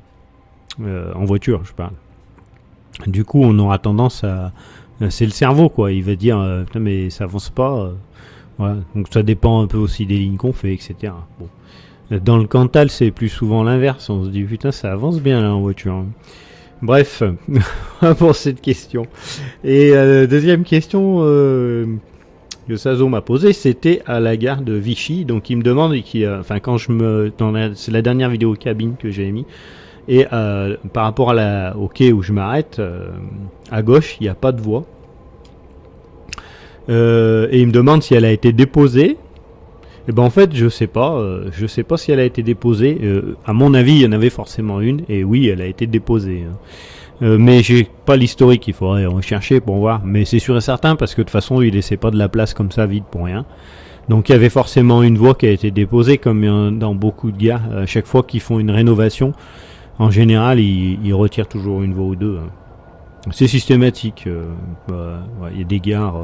en voiture, je parle. Du coup, on aura tendance c'est le cerveau, quoi. Il va dire, putain, mais ça avance pas. Voilà. Donc ça dépend un peu aussi des lignes qu'on fait, etc. Bon. Dans le Cantal, c'est plus souvent l'inverse. On se dit, putain, ça avance bien là en voiture. Bref, pour cette question. Et deuxième question que Sazo m'a posée, c'était à la gare de Vichy. Donc il me demande, c'est la dernière vidéo cabine que j'ai mis. Et par rapport au quai où je m'arrête, à gauche, il n'y a pas de voie. Et il me demande si elle a été déposée. Et ben en fait, je sais pas si elle a été déposée. À mon avis, il y en avait forcément une, et oui, elle a été déposée. Mais j'ai pas l'historique, il faudrait rechercher pour voir. Mais c'est sûr et certain, parce que de toute façon, il laissait pas de la place comme ça vide pour rien. Donc il y avait forcément une voie qui a été déposée, comme dans beaucoup de gares. À chaque fois qu'ils font une rénovation, en général, ils retirent toujours une voie ou deux, hein. C'est systématique. Il y a des gares,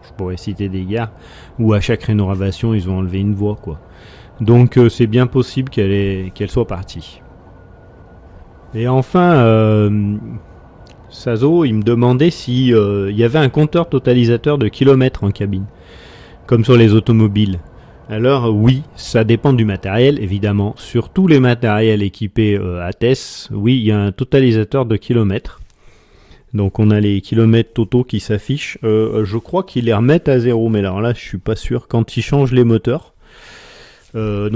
je pourrais citer des gares, où à chaque rénovation, ils ont enlevé une voie, quoi. Donc c'est bien possible qu'elle soit partie. Et enfin, Sazo, il me demandait si il y avait un compteur totalisateur de kilomètres en cabine, comme sur les automobiles. Alors oui, ça dépend du matériel, évidemment. Sur tous les matériels équipés ATES, oui, il y a un totalisateur de kilomètres. Donc on a les kilomètres totaux qui s'affichent. Je crois qu'ils les remettent à 0, mais alors là je suis pas sûr. Quand ils changent les moteurs, en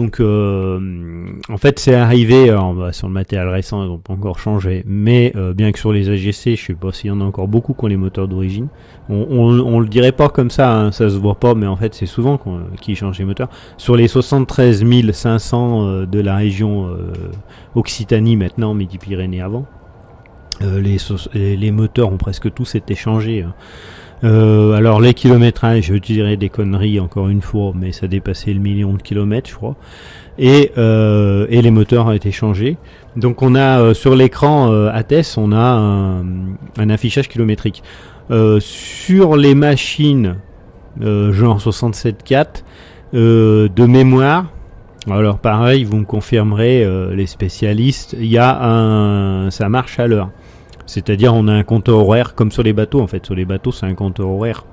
fait c'est arrivé sur le matériel récent, ils n'ont pas encore changé, mais bien que sur les AGC, je sais pas s'il y en a encore beaucoup qui ont les moteurs d'origine. On le dirait pas comme ça, hein, ça se voit pas, mais en fait c'est souvent qu'ils changent les moteurs. Sur les 73 500 de la région Occitanie maintenant, Midi-Pyrénées avant, les moteurs ont presque tous été changés, hein. Alors les kilométrages, je dirais des conneries encore une fois, mais ça dépassait le 1 million de kilomètres, je crois. Et les moteurs ont été changés. Donc on a sur l'écran ATES, on a un affichage kilométrique. Sur les machines genre 67.4 de mémoire. Alors pareil, vous me confirmerez, les spécialistes, ça marche à l'heure. C'est-à-dire on a un compteur horaire comme sur les bateaux en fait. Sur les bateaux c'est un compteur horaire.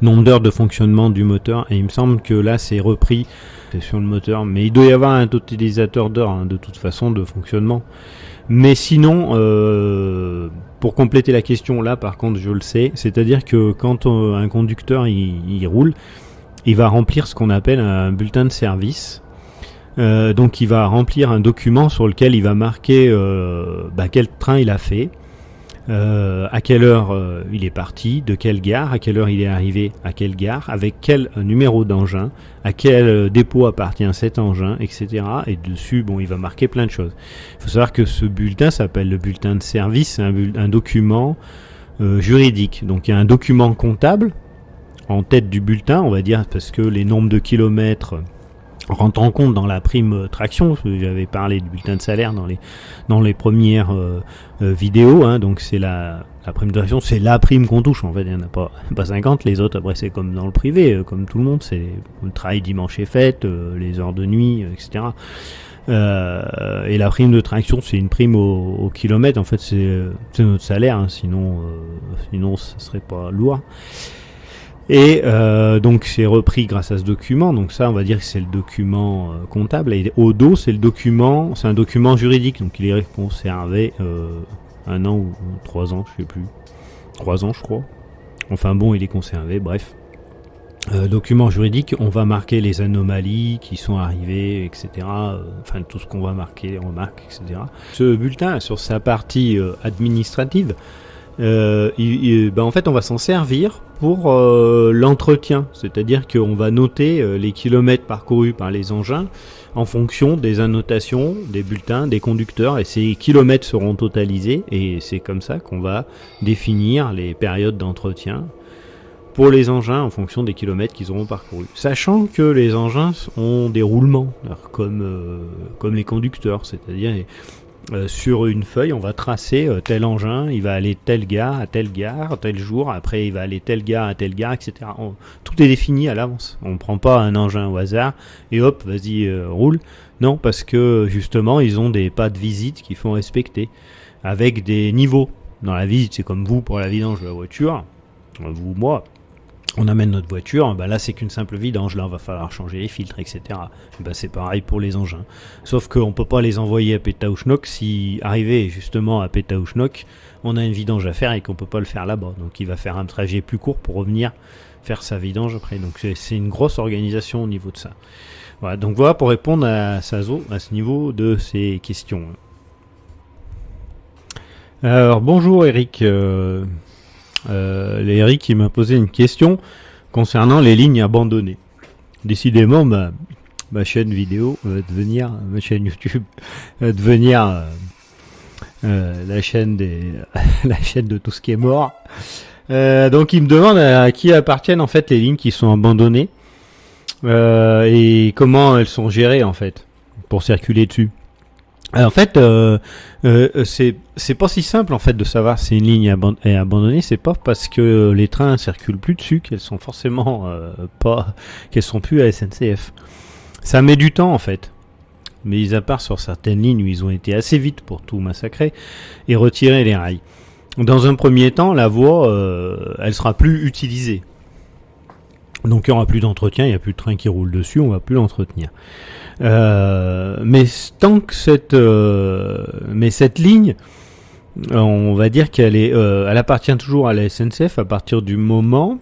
Nombre d'heures de fonctionnement du moteur, et il me semble que là c'est repris sur le moteur, mais il doit y avoir un totalisateur d'heures de toute façon de fonctionnement. Mais sinon, pour compléter la question, là par contre je le sais, c'est-à-dire que quand un conducteur il roule, il va remplir ce qu'on appelle un bulletin de service. Donc il va remplir un document sur lequel il va marquer quel train il a fait, à quelle heure il est parti, de quelle gare, à quelle heure il est arrivé, à quelle gare, avec quel numéro d'engin, à quel dépôt appartient cet engin, etc. Et dessus, il va marquer plein de choses. Il faut savoir que ce bulletin s'appelle le bulletin de service, c'est un document juridique. Donc il y a un document comptable en tête du bulletin, on va dire, parce que les nombres de kilomètres rentre en compte dans la prime traction. J'avais parlé du bulletin de salaire dans les premières vidéos, donc c'est la prime traction, c'est la prime qu'on touche en fait. Il n'y en a pas 50, les autres après c'est comme dans le privé, comme tout le monde, c'est le travail dimanche et fête, les heures de nuit, etc. Et la prime de traction c'est une prime au kilomètre, en fait c'est notre salaire, sinon ça serait pas lourd. Et donc c'est repris grâce à ce document, donc ça on va dire que c'est le document comptable, et au dos c'est un document juridique, donc il est conservé 1 an ou 3 ans, je sais plus, 3 ans je crois, enfin bon il est conservé, bref. Document juridique, on va marquer les anomalies qui sont arrivées, etc. Enfin tout ce qu'on va marquer, on marque, etc. Ce bulletin sur sa partie administrative, en fait on va s'en servir pour l'entretien, c'est-à-dire qu'on va noter les kilomètres parcourus par les engins en fonction des annotations, des bulletins, des conducteurs, et ces kilomètres seront totalisés, et c'est comme ça qu'on va définir les périodes d'entretien pour les engins en fonction des kilomètres qu'ils auront parcourus. Sachant que les engins ont des roulements, comme les conducteurs, c'est-à-dire sur une feuille, on va tracer tel engin, il va aller telle gare à tel jour, après il va aller telle gare à telle gare, etc. Tout est défini à l'avance. On ne prend pas un engin au hasard et hop, vas-y, roule. Non, parce que justement, ils ont des pas de visite qu'il faut respecter, avec des niveaux. Dans la visite, c'est comme vous pour la vidange de la voiture, vous, moi. On amène notre voiture, là c'est qu'une simple vidange, là on va falloir changer les filtres, etc. C'est pareil pour les engins. Sauf qu'on ne peut pas les envoyer à Pétaouchnok si, arrivé justement à Pétaouchnok, on a une vidange à faire et qu'on ne peut pas le faire là-bas. Donc il va faire un trajet plus court pour revenir faire sa vidange après. Donc c'est une grosse organisation au niveau de ça. Voilà, donc voilà pour répondre à Sazo à ce niveau de ces questions. Alors bonjour Eric. Eric qui m'a posé une question concernant les lignes abandonnées. Décidément, ma chaîne vidéo va devenir, ma chaîne YouTube va devenir la chaîne de tout ce qui est mort. Donc il me demande à qui appartiennent en fait les lignes qui sont abandonnées et comment elles sont gérées en fait pour circuler dessus. En fait, c'est pas si simple en fait de savoir si une ligne est abandonnée. C'est pas parce que les trains circulent plus dessus qu'elles sont forcément qu'elles sont plus à SNCF. Ça met du temps en fait. Mais à part sur certaines lignes où ils ont été assez vite pour tout massacrer et retirer les rails. Dans un premier temps, la voie, elle sera plus utilisée. Donc il n'y aura plus d'entretien, il n'y a plus de train qui roule dessus, on va plus l'entretenir. Mais tant que cette ligne, on va dire qu'elle elle appartient toujours à la SNCF à partir du moment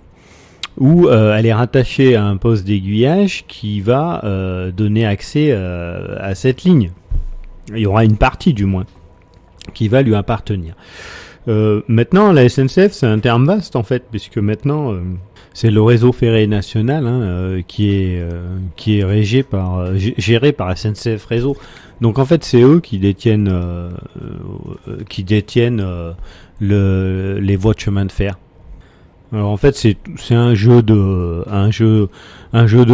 où elle est rattachée à un poste d'aiguillage qui va donner accès à cette ligne. Il y aura une partie du moins qui va lui appartenir. Maintenant, la SNCF, c'est un terme vaste en fait, puisque maintenant c'est le réseau ferré national qui est géré par SNCF Réseau. Donc en fait, c'est eux qui détiennent les voies de chemin de fer. Alors en fait, c'est un jeu de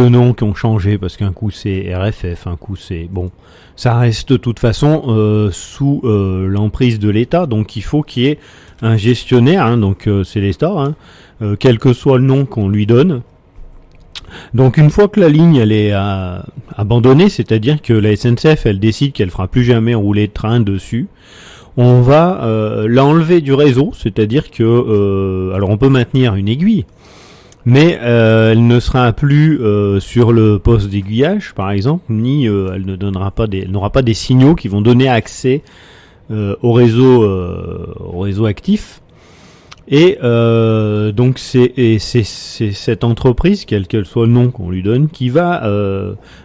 noms qui ont changé, parce qu'un coup c'est RFF, un coup c'est bon. Ça reste de toute façon sous l'emprise de l'État, donc il faut qu'il y ait un gestionnaire, hein, donc c'est les stores, hein, quel que soit le nom qu'on lui donne. Donc une fois que la ligne elle est abandonnée, c'est-à-dire que la SNCF elle décide qu'elle fera plus jamais rouler de train dessus, on va l'enlever du réseau, c'est-à-dire que alors on peut maintenir une aiguille, mais elle ne sera plus sur le poste d'aiguillage par exemple, ni elle n'aura pas des signaux qui vont donner accès au réseau actif. Et donc c'est cette entreprise, quel qu'elle soit le nom qu'on lui donne, qui va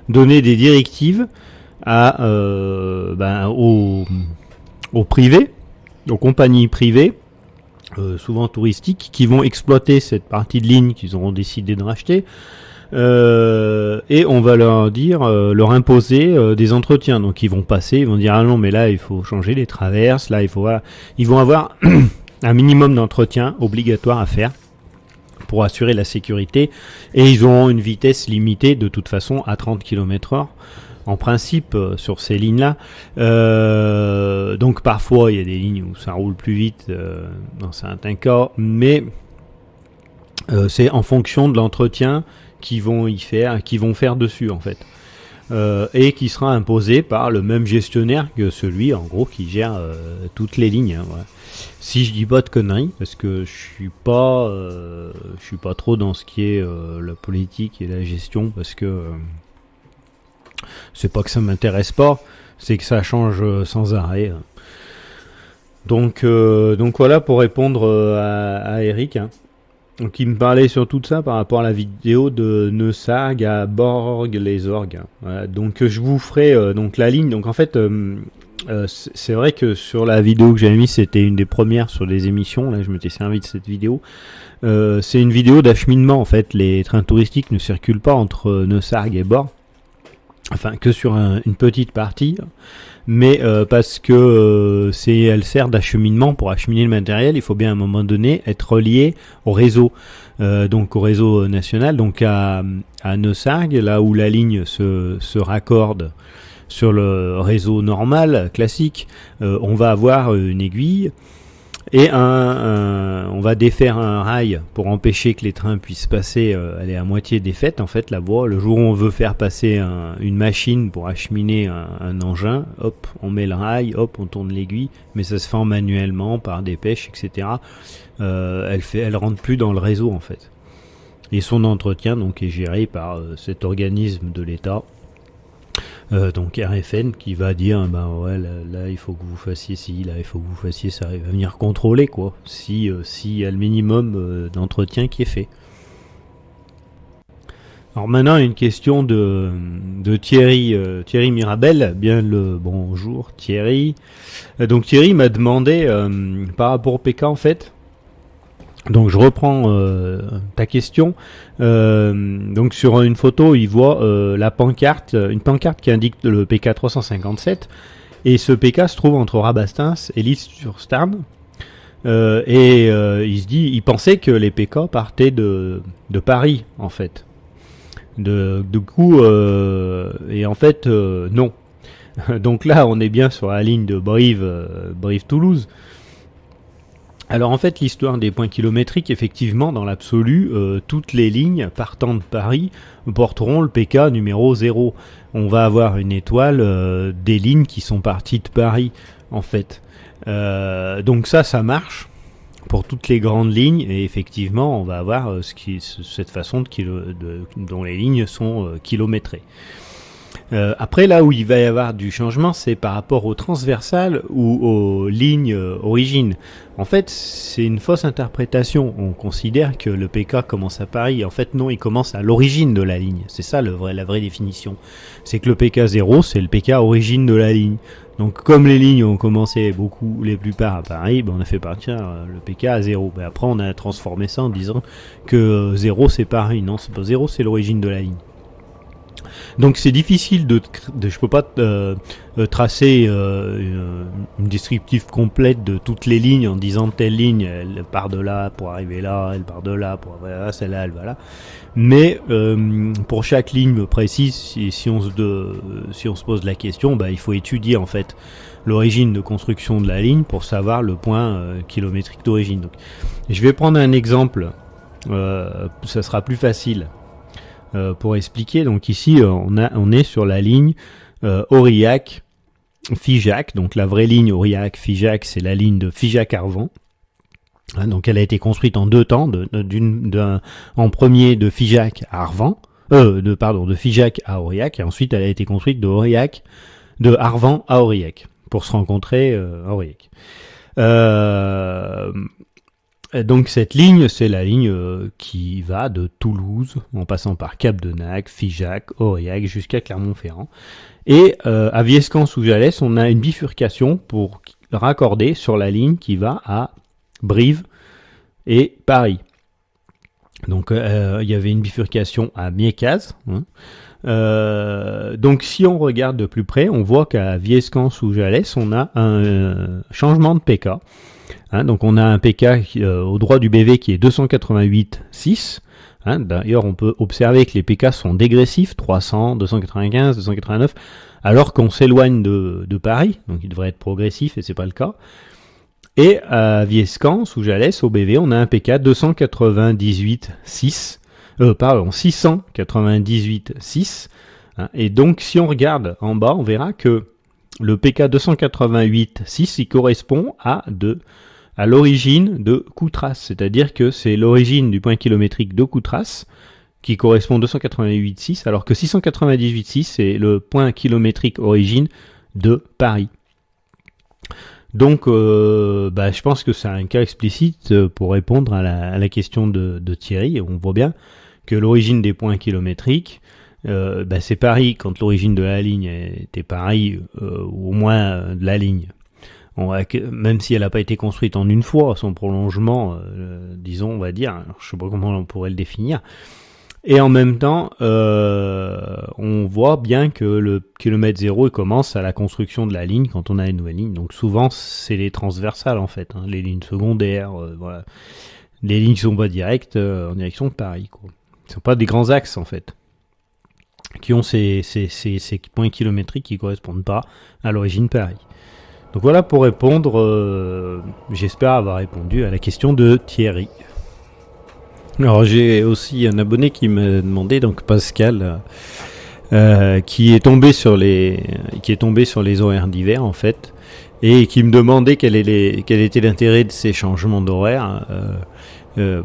donner des directives aux privés, aux compagnies privées, souvent touristiques, qui vont exploiter cette partie de ligne qu'ils auront décidé de racheter. Et on va leur imposer des entretiens. Donc ils vont passer, ils vont dire ah non mais là il faut changer les traverses, là il faut voilà. Ils vont avoir un minimum d'entretien obligatoire à faire pour assurer la sécurité, et ils auront une vitesse limitée de toute façon à 30 km/h en principe sur ces lignes-là. Donc parfois il y a des lignes où ça roule plus vite dans certains cas, mais c'est en fonction de l'entretien qu'ils vont faire dessus en fait. Et qui sera imposé par le même gestionnaire que celui en gros qui gère toutes les lignes, hein, voilà. Si je dis pas de conneries, parce que je suis pas trop dans ce qui est la politique et la gestion, parce que c'est pas que ça m'intéresse pas, c'est que ça change sans arrêt. Donc voilà pour répondre à Eric, hein. Donc il me parlait surtout de ça par rapport à la vidéo de Neussargues à Borg-les-Orgues. Voilà, donc je vous ferai donc la ligne. Donc en fait c'est vrai que sur la vidéo que j'avais mise, c'était une des premières sur les émissions. Là je m'étais servi de cette vidéo. C'est une vidéo d'acheminement en fait. Les trains touristiques ne circulent pas entre Neussargues et Borg. Enfin que sur une petite partie. Mais parce que elle sert d'acheminement pour acheminer le matériel, il faut bien à un moment donné être relié au réseau, donc au réseau national, donc à Neussargues, là où la ligne se raccorde sur le réseau normal, classique, on va avoir une aiguille et on va défaire un rail pour empêcher que les trains puissent passer. Elle est à moitié défaite en fait la voie. Le jour où on veut faire passer une machine pour acheminer un engin, hop, on met le rail, hop, on tourne l'aiguille, mais ça se fait manuellement par des pêches, etc. Elle rentre plus dans le réseau en fait. Et son entretien donc est géré par cet organisme de l'État. Donc RFN qui va dire ouais là il faut que vous fassiez ci, là il faut que vous fassiez ça, il va venir contrôler quoi, si y a le minimum d'entretien qui est fait. Alors maintenant une question de Thierry Mirabel, bien le bonjour Thierry. Donc Thierry m'a demandé par rapport au PK en fait. Donc je reprends ta question. Donc sur une photo, il voit une pancarte qui indique le PK 357, et ce PK se trouve entre Rabastens et Lille-sur-Starn. Il pensait que les PK partaient de Paris en fait. Et en fait non. Donc là, on est bien sur la ligne de Brive-Toulouse. Alors en fait l'histoire des points kilométriques, effectivement dans l'absolu, toutes les lignes partant de Paris porteront le PK numéro 0. On va avoir une étoile des lignes qui sont parties de Paris en fait. Donc ça marche pour toutes les grandes lignes, et effectivement on va avoir cette façon dont les lignes sont kilométrées. Après là où il va y avoir du changement, c'est par rapport aux transversales ou aux lignes origines. En fait c'est une fausse interprétation, on considère que le PK commence à Paris, en fait non, il commence à l'origine de la ligne, c'est ça la vraie définition, c'est que le PK 0 c'est le PK origine de la ligne. Donc comme les lignes ont commencé les plupart à Paris, on a fait partir le PK à 0. Après on a transformé ça en disant que 0 c'est Paris, non c'est pas 0, c'est l'origine de la ligne. Donc c'est difficile je peux pas tracer une descriptive complète de toutes les lignes en disant telle ligne elle part de là pour arriver là, elle part de là pour arriver là, celle-là elle va là. Mais pour chaque ligne précise, si on se pose la question, il faut étudier en fait l'origine de construction de la ligne pour savoir le point kilométrique d'origine. Donc, je vais prendre un exemple, ça sera plus facile pour expliquer. Donc ici, on est sur la ligne Aurillac-Figeac. Donc la vraie ligne Aurillac-Figeac, c'est la ligne de Figeac-Arvent. Donc elle a été construite en 2 temps, en premier de Figeac à Arvent, de Figeac à Aurillac, et ensuite elle a été construite de Arvent à Aurillac, pour se rencontrer à Aurillac. Donc cette ligne, c'est la ligne qui va de Toulouse, en passant par Cap-de-Nac, Figeac, Aurillac, jusqu'à Clermont-Ferrand. Et à Viescans-sous-Jalès, on a une bifurcation pour raccorder sur la ligne qui va à Brive et Paris. Donc il y avait une bifurcation à Miécaz. Donc si on regarde de plus près, on voit qu'à Viescans-sous-Jalès, on a un changement de PK. Donc on a un PK au droit du BV qui est 288,6. D'ailleurs, on peut observer que les PK sont dégressifs, 300, 295, 289, alors qu'on s'éloigne de Paris, donc il devrait être progressif et c'est pas le cas. Et à Viescans-sous-Jalès, au BV, on a un PK 698,6. Et donc, si on regarde en bas, on verra que le PK 288,6, il correspond à l'origine de Coutras. C'est-à-dire que c'est l'origine du point kilométrique de Coutras qui correspond à 288,6, alors que 698,6, c'est le point kilométrique origine de Paris. Donc, je pense que c'est un cas explicite pour répondre à la question de Thierry. On voit bien que l'origine des points kilométriques, c'est Paris quand l'origine de la ligne était Paris, ou au moins de la ligne. Même si elle n'a pas été construite en une fois, son prolongement, disons, on va dire, je ne sais pas comment on pourrait le définir. Et en même temps, on voit bien que le kilomètre zéro, il commence à la construction de la ligne quand on a une nouvelle ligne. Donc souvent, c'est les transversales en fait, les lignes secondaires, voilà. Les lignes qui sont pas directes en direction de Paris, quoi. Ce sont pas des grands axes en fait, qui ont ces points kilométriques qui correspondent pas à l'origine Paris. Donc voilà pour répondre, j'espère avoir répondu à la question de Thierry. Alors j'ai aussi un abonné qui m'a demandé, donc Pascal, qui est tombé sur les horaires d'hiver en fait, et qui me demandait quel était l'intérêt de ces changements d'horaire,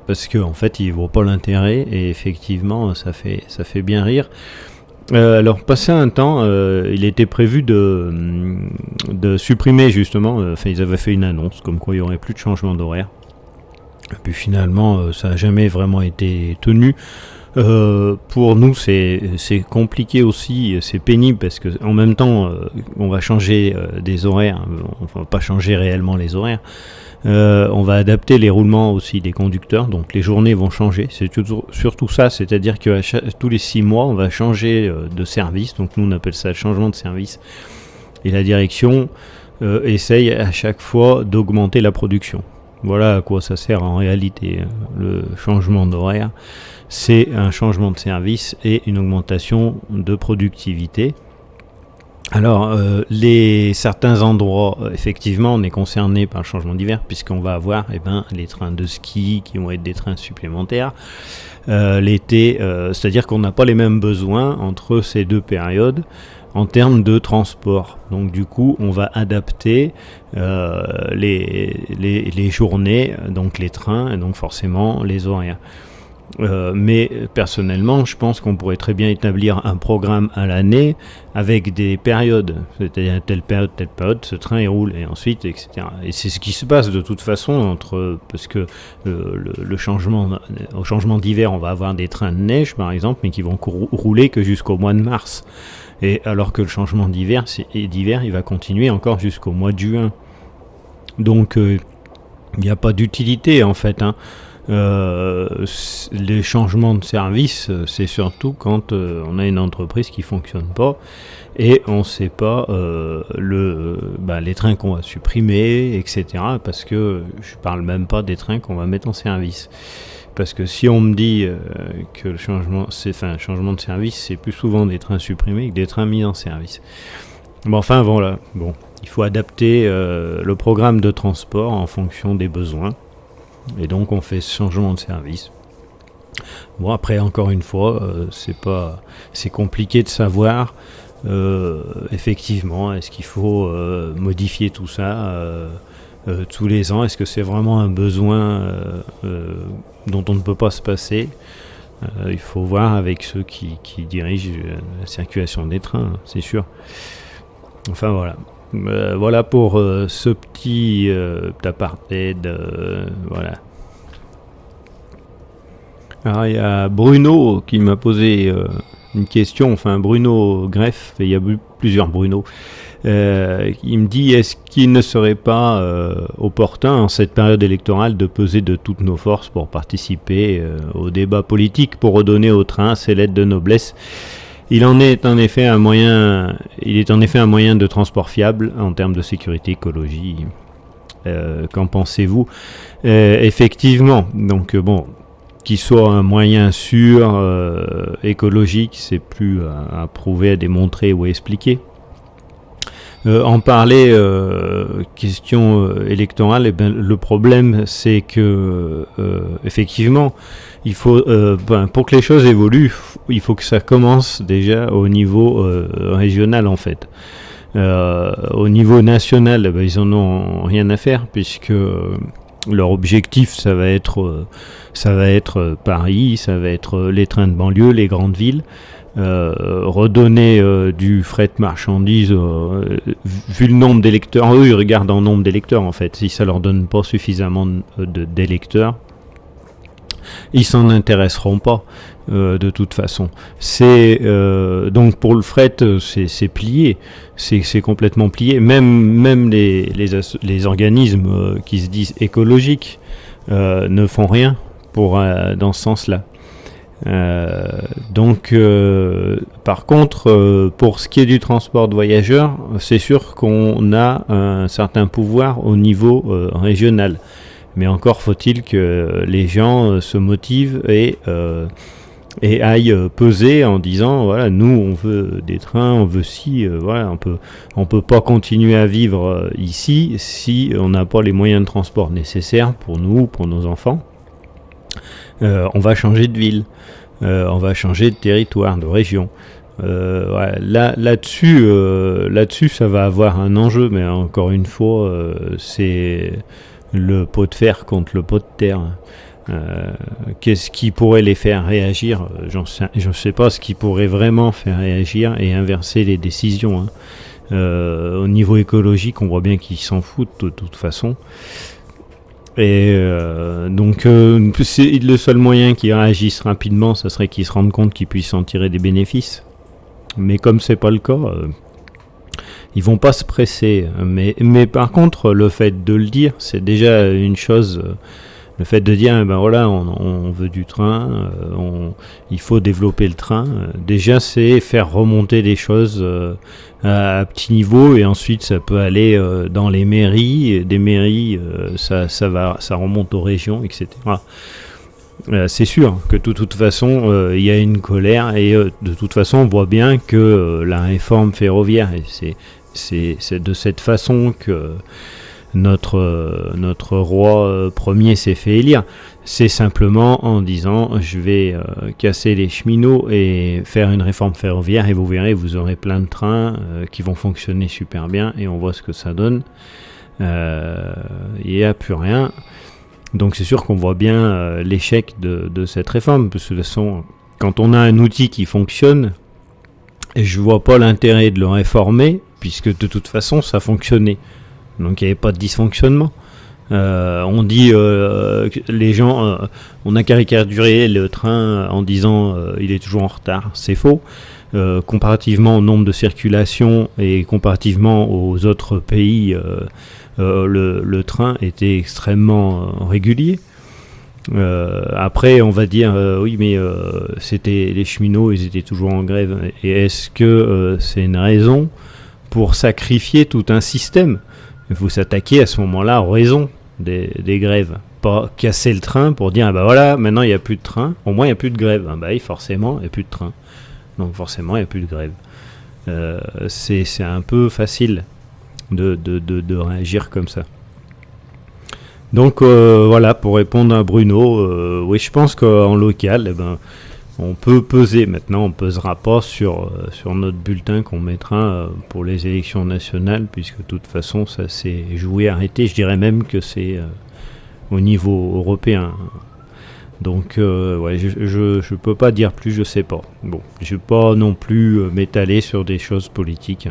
parce que en fait il voit pas l'intérêt, et effectivement ça fait bien rire. Alors passé un temps, il était prévu de supprimer justement, ils avaient fait une annonce comme quoi il y aurait plus de changement d'horaire. Et puis finalement, ça n'a jamais vraiment été tenu. Pour nous, c'est compliqué aussi, c'est pénible parce que en même temps, on va changer des horaires. On va pas changer réellement les horaires. On va adapter les roulements aussi des conducteurs, donc les journées vont changer. C'est surtout ça, c'est-à-dire que tous les 6 mois, on va changer de service. Donc nous, on appelle ça le changement de service. Et la direction essaye à chaque fois d'augmenter la production. Voilà à quoi ça sert en réalité, le changement d'horaire. C'est un changement de service et une augmentation de productivité. Alors, certains endroits, effectivement, on est concerné par le changement d'hiver, puisqu'on va avoir les trains de ski qui vont être des trains supplémentaires. L'été, c'est-à-dire qu'on n'a pas les mêmes besoins entre ces deux périodes en termes de transport. Donc du coup, on va adapter les journées, donc les trains, et donc forcément les horaires. Mais personnellement, je pense qu'on pourrait très bien établir un programme à l'année avec des périodes, c'est-à-dire telle période, ce train il roule, et ensuite, etc. Et c'est ce qui se passe de toute façon parce que au changement d'hiver, on va avoir des trains de neige par exemple, mais qui vont rouler que jusqu'au mois de mars. Et alors que le changement d'hiver, il va continuer encore jusqu'au mois de juin. Donc, il n'y a pas d'utilité en fait. Les changements de service, c'est surtout quand on a une entreprise qui fonctionne pas et on ne sait pas les trains qu'on va supprimer, etc. Parce que je parle même pas des trains qu'on va mettre en service. Parce que si on me dit que le changement de service, c'est plus souvent des trains supprimés que des trains mis en service. Bon, enfin voilà. Bon, Il faut adapter le programme de transport en fonction des besoins. Et donc on fait ce changement de service. Bon, après, encore une fois, c'est compliqué de savoir effectivement, est-ce qu'il faut modifier tout ça tous les ans? Est-ce que c'est vraiment un besoin dont on ne peut pas se passer? Il faut voir avec ceux qui dirigent la circulation des trains, c'est sûr. Enfin voilà. Voilà pour ce petit aparté voilà. Alors il y a Bruno qui m'a posé une question, enfin Bruno Greff, il y a plusieurs Bruno. Il me dit, est-ce qu'il ne serait pas opportun en cette période électorale de peser de toutes nos forces pour participer au débat politique, pour redonner au train ses lettres de noblesse? Il est en effet un moyen de transport fiable en termes de sécurité, écologie. Qu'en pensez-vous? Effectivement, donc bon, qu'il soit un moyen sûr, écologique, c'est plus à prouver, à démontrer ou à expliquer. En parler, question électorale, eh ben, le problème c'est que effectivement, il faut, pour que les choses évoluent, il faut que ça commence déjà au niveau régional en fait. Au niveau national, ben, ils en ont rien à faire puisque leur objectif ça va être Paris, ça va être les trains de banlieue, les grandes villes. Redonner du fret marchandises vu le nombre d'électeurs. Eux ils regardent en nombre d'électeurs en fait. Si ça leur donne pas suffisamment d'électeurs, ils s'en intéresseront pas de toute façon. C'est donc pour le fret c'est plié, c'est complètement plié. Même les organismes qui se disent écologiques ne font rien pour dans ce sens-là. Par contre, pour ce qui est du transport de voyageurs, c'est sûr qu'on a un certain pouvoir au niveau régional. Mais encore faut-il que les gens se motivent et aillent peser en disant voilà, nous on veut des trains, on veut voilà, on peut pas continuer à vivre ici si on n'a pas les moyens de transport nécessaires pour nous, pour nos enfants. On va changer de ville. On va changer de territoire, de région. Ouais, là-dessus, ça va avoir un enjeu, mais encore une fois, c'est le pot de fer contre le pot de terre. Qu'est-ce qui pourrait les faire réagir? Je sais pas ce qui pourrait vraiment faire réagir et inverser les décisions. Au niveau écologique, on voit bien qu'ils s'en foutent de toute façon. Et donc le seul moyen qu'ils réagissent rapidement, ça serait qu'ils se rendent compte qu'ils puissent en tirer des bénéfices. Mais comme c'est pas le cas, ils vont pas se presser. Mais par contre, le fait de le dire, c'est déjà une chose. Le fait de dire, ben voilà, on veut du train, il faut développer le train. Déjà, c'est faire remonter les choses à petit niveau, et ensuite ça peut aller dans les mairies. Des mairies, ça remonte aux régions, etc. C'est sûr que de toute façon, il y a une colère, et de toute façon, on voit bien que la réforme ferroviaire, et c'est de cette façon que notre roi premier s'est fait élire. C'est simplement en disant je vais casser les cheminots et faire une réforme ferroviaire, et vous verrez, vous aurez plein de trains qui vont fonctionner super bien, et on voit ce que ça donne. Il n'y a plus rien. Donc c'est sûr qu'on voit bien l'échec de cette réforme, parce que de toute façon, quand on a un outil qui fonctionne, et je vois pas l'intérêt de le réformer, puisque de toute façon ça fonctionnait. Donc il n'y avait pas de dysfonctionnement. On dit les gens, on a caricaturé le train en disant il est toujours en retard. C'est faux. Comparativement au nombre de circulations et comparativement aux autres pays, le train était extrêmement régulier. Après, on va dire oui, mais c'était les cheminots, ils étaient toujours en grève. Et est-ce que c'est une raison pour sacrifier tout un système? Il faut s'attaquer à ce moment-là aux raisons des grèves. Pas casser le train pour dire, ah bah voilà, maintenant il n'y a plus de train, au moins il n'y a plus de grève. Ah bah oui, forcément, il n'y a plus de train. Donc forcément, il n'y a plus de grève. C'est un peu facile. de réagir comme ça. Donc voilà, pour répondre à Bruno, oui, je pense qu'en local, on peut peser. Maintenant, on pesera pas sur notre bulletin qu'on mettra pour les élections nationales, puisque de toute façon, ça s'est joué, arrêté. Je dirais même que c'est au niveau européen. Donc, ouais, je peux pas dire plus, je sais pas. Bon, je vais pas non plus m'étaler sur des choses politiques.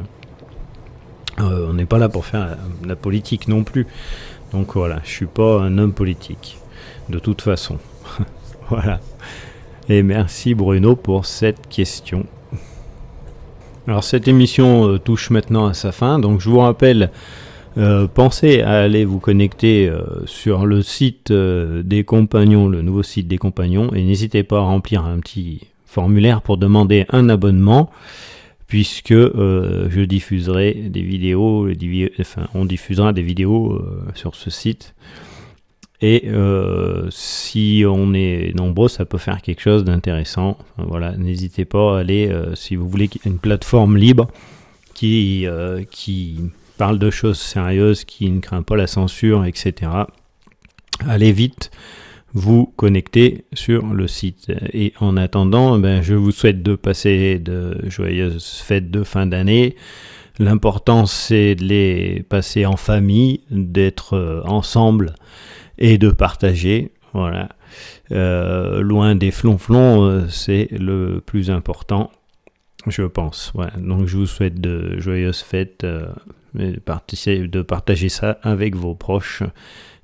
On n'est pas là pour faire la politique non plus. Donc voilà, je suis pas un homme politique, de toute façon. Voilà. Et merci Bruno pour cette question. Alors cette émission touche maintenant à sa fin, donc je vous rappelle, pensez à aller vous connecter sur le site des Compagnons, le nouveau site des Compagnons, et n'hésitez pas à remplir un petit formulaire pour demander un abonnement, puisque je diffuserai des vidéos, on diffusera des vidéos sur ce site. Et si on est nombreux, ça peut faire quelque chose d'intéressant. Voilà, n'hésitez pas à aller, si vous voulez une plateforme libre qui parle de choses sérieuses, qui ne craint pas la censure, etc. Allez vite vous connecter sur le site. Et en attendant, je vous souhaite de passer de joyeuses fêtes de fin d'année. L'important, c'est de les passer en famille, d'être ensemble et de partager. Voilà. Loin des flonflons, c'est le plus important, je pense. Voilà. Donc, je vous souhaite de joyeuses fêtes, de partager ça avec vos proches.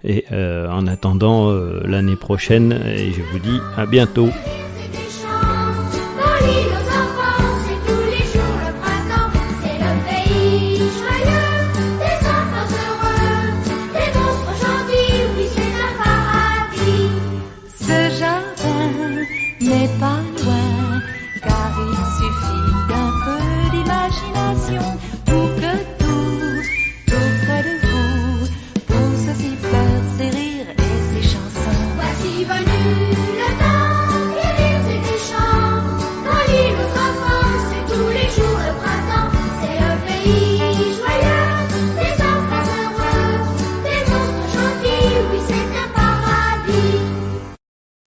Et en attendant l'année prochaine, et je vous dis à bientôt. N'est pas loin, car il suffit d'un peu d'imagination pour que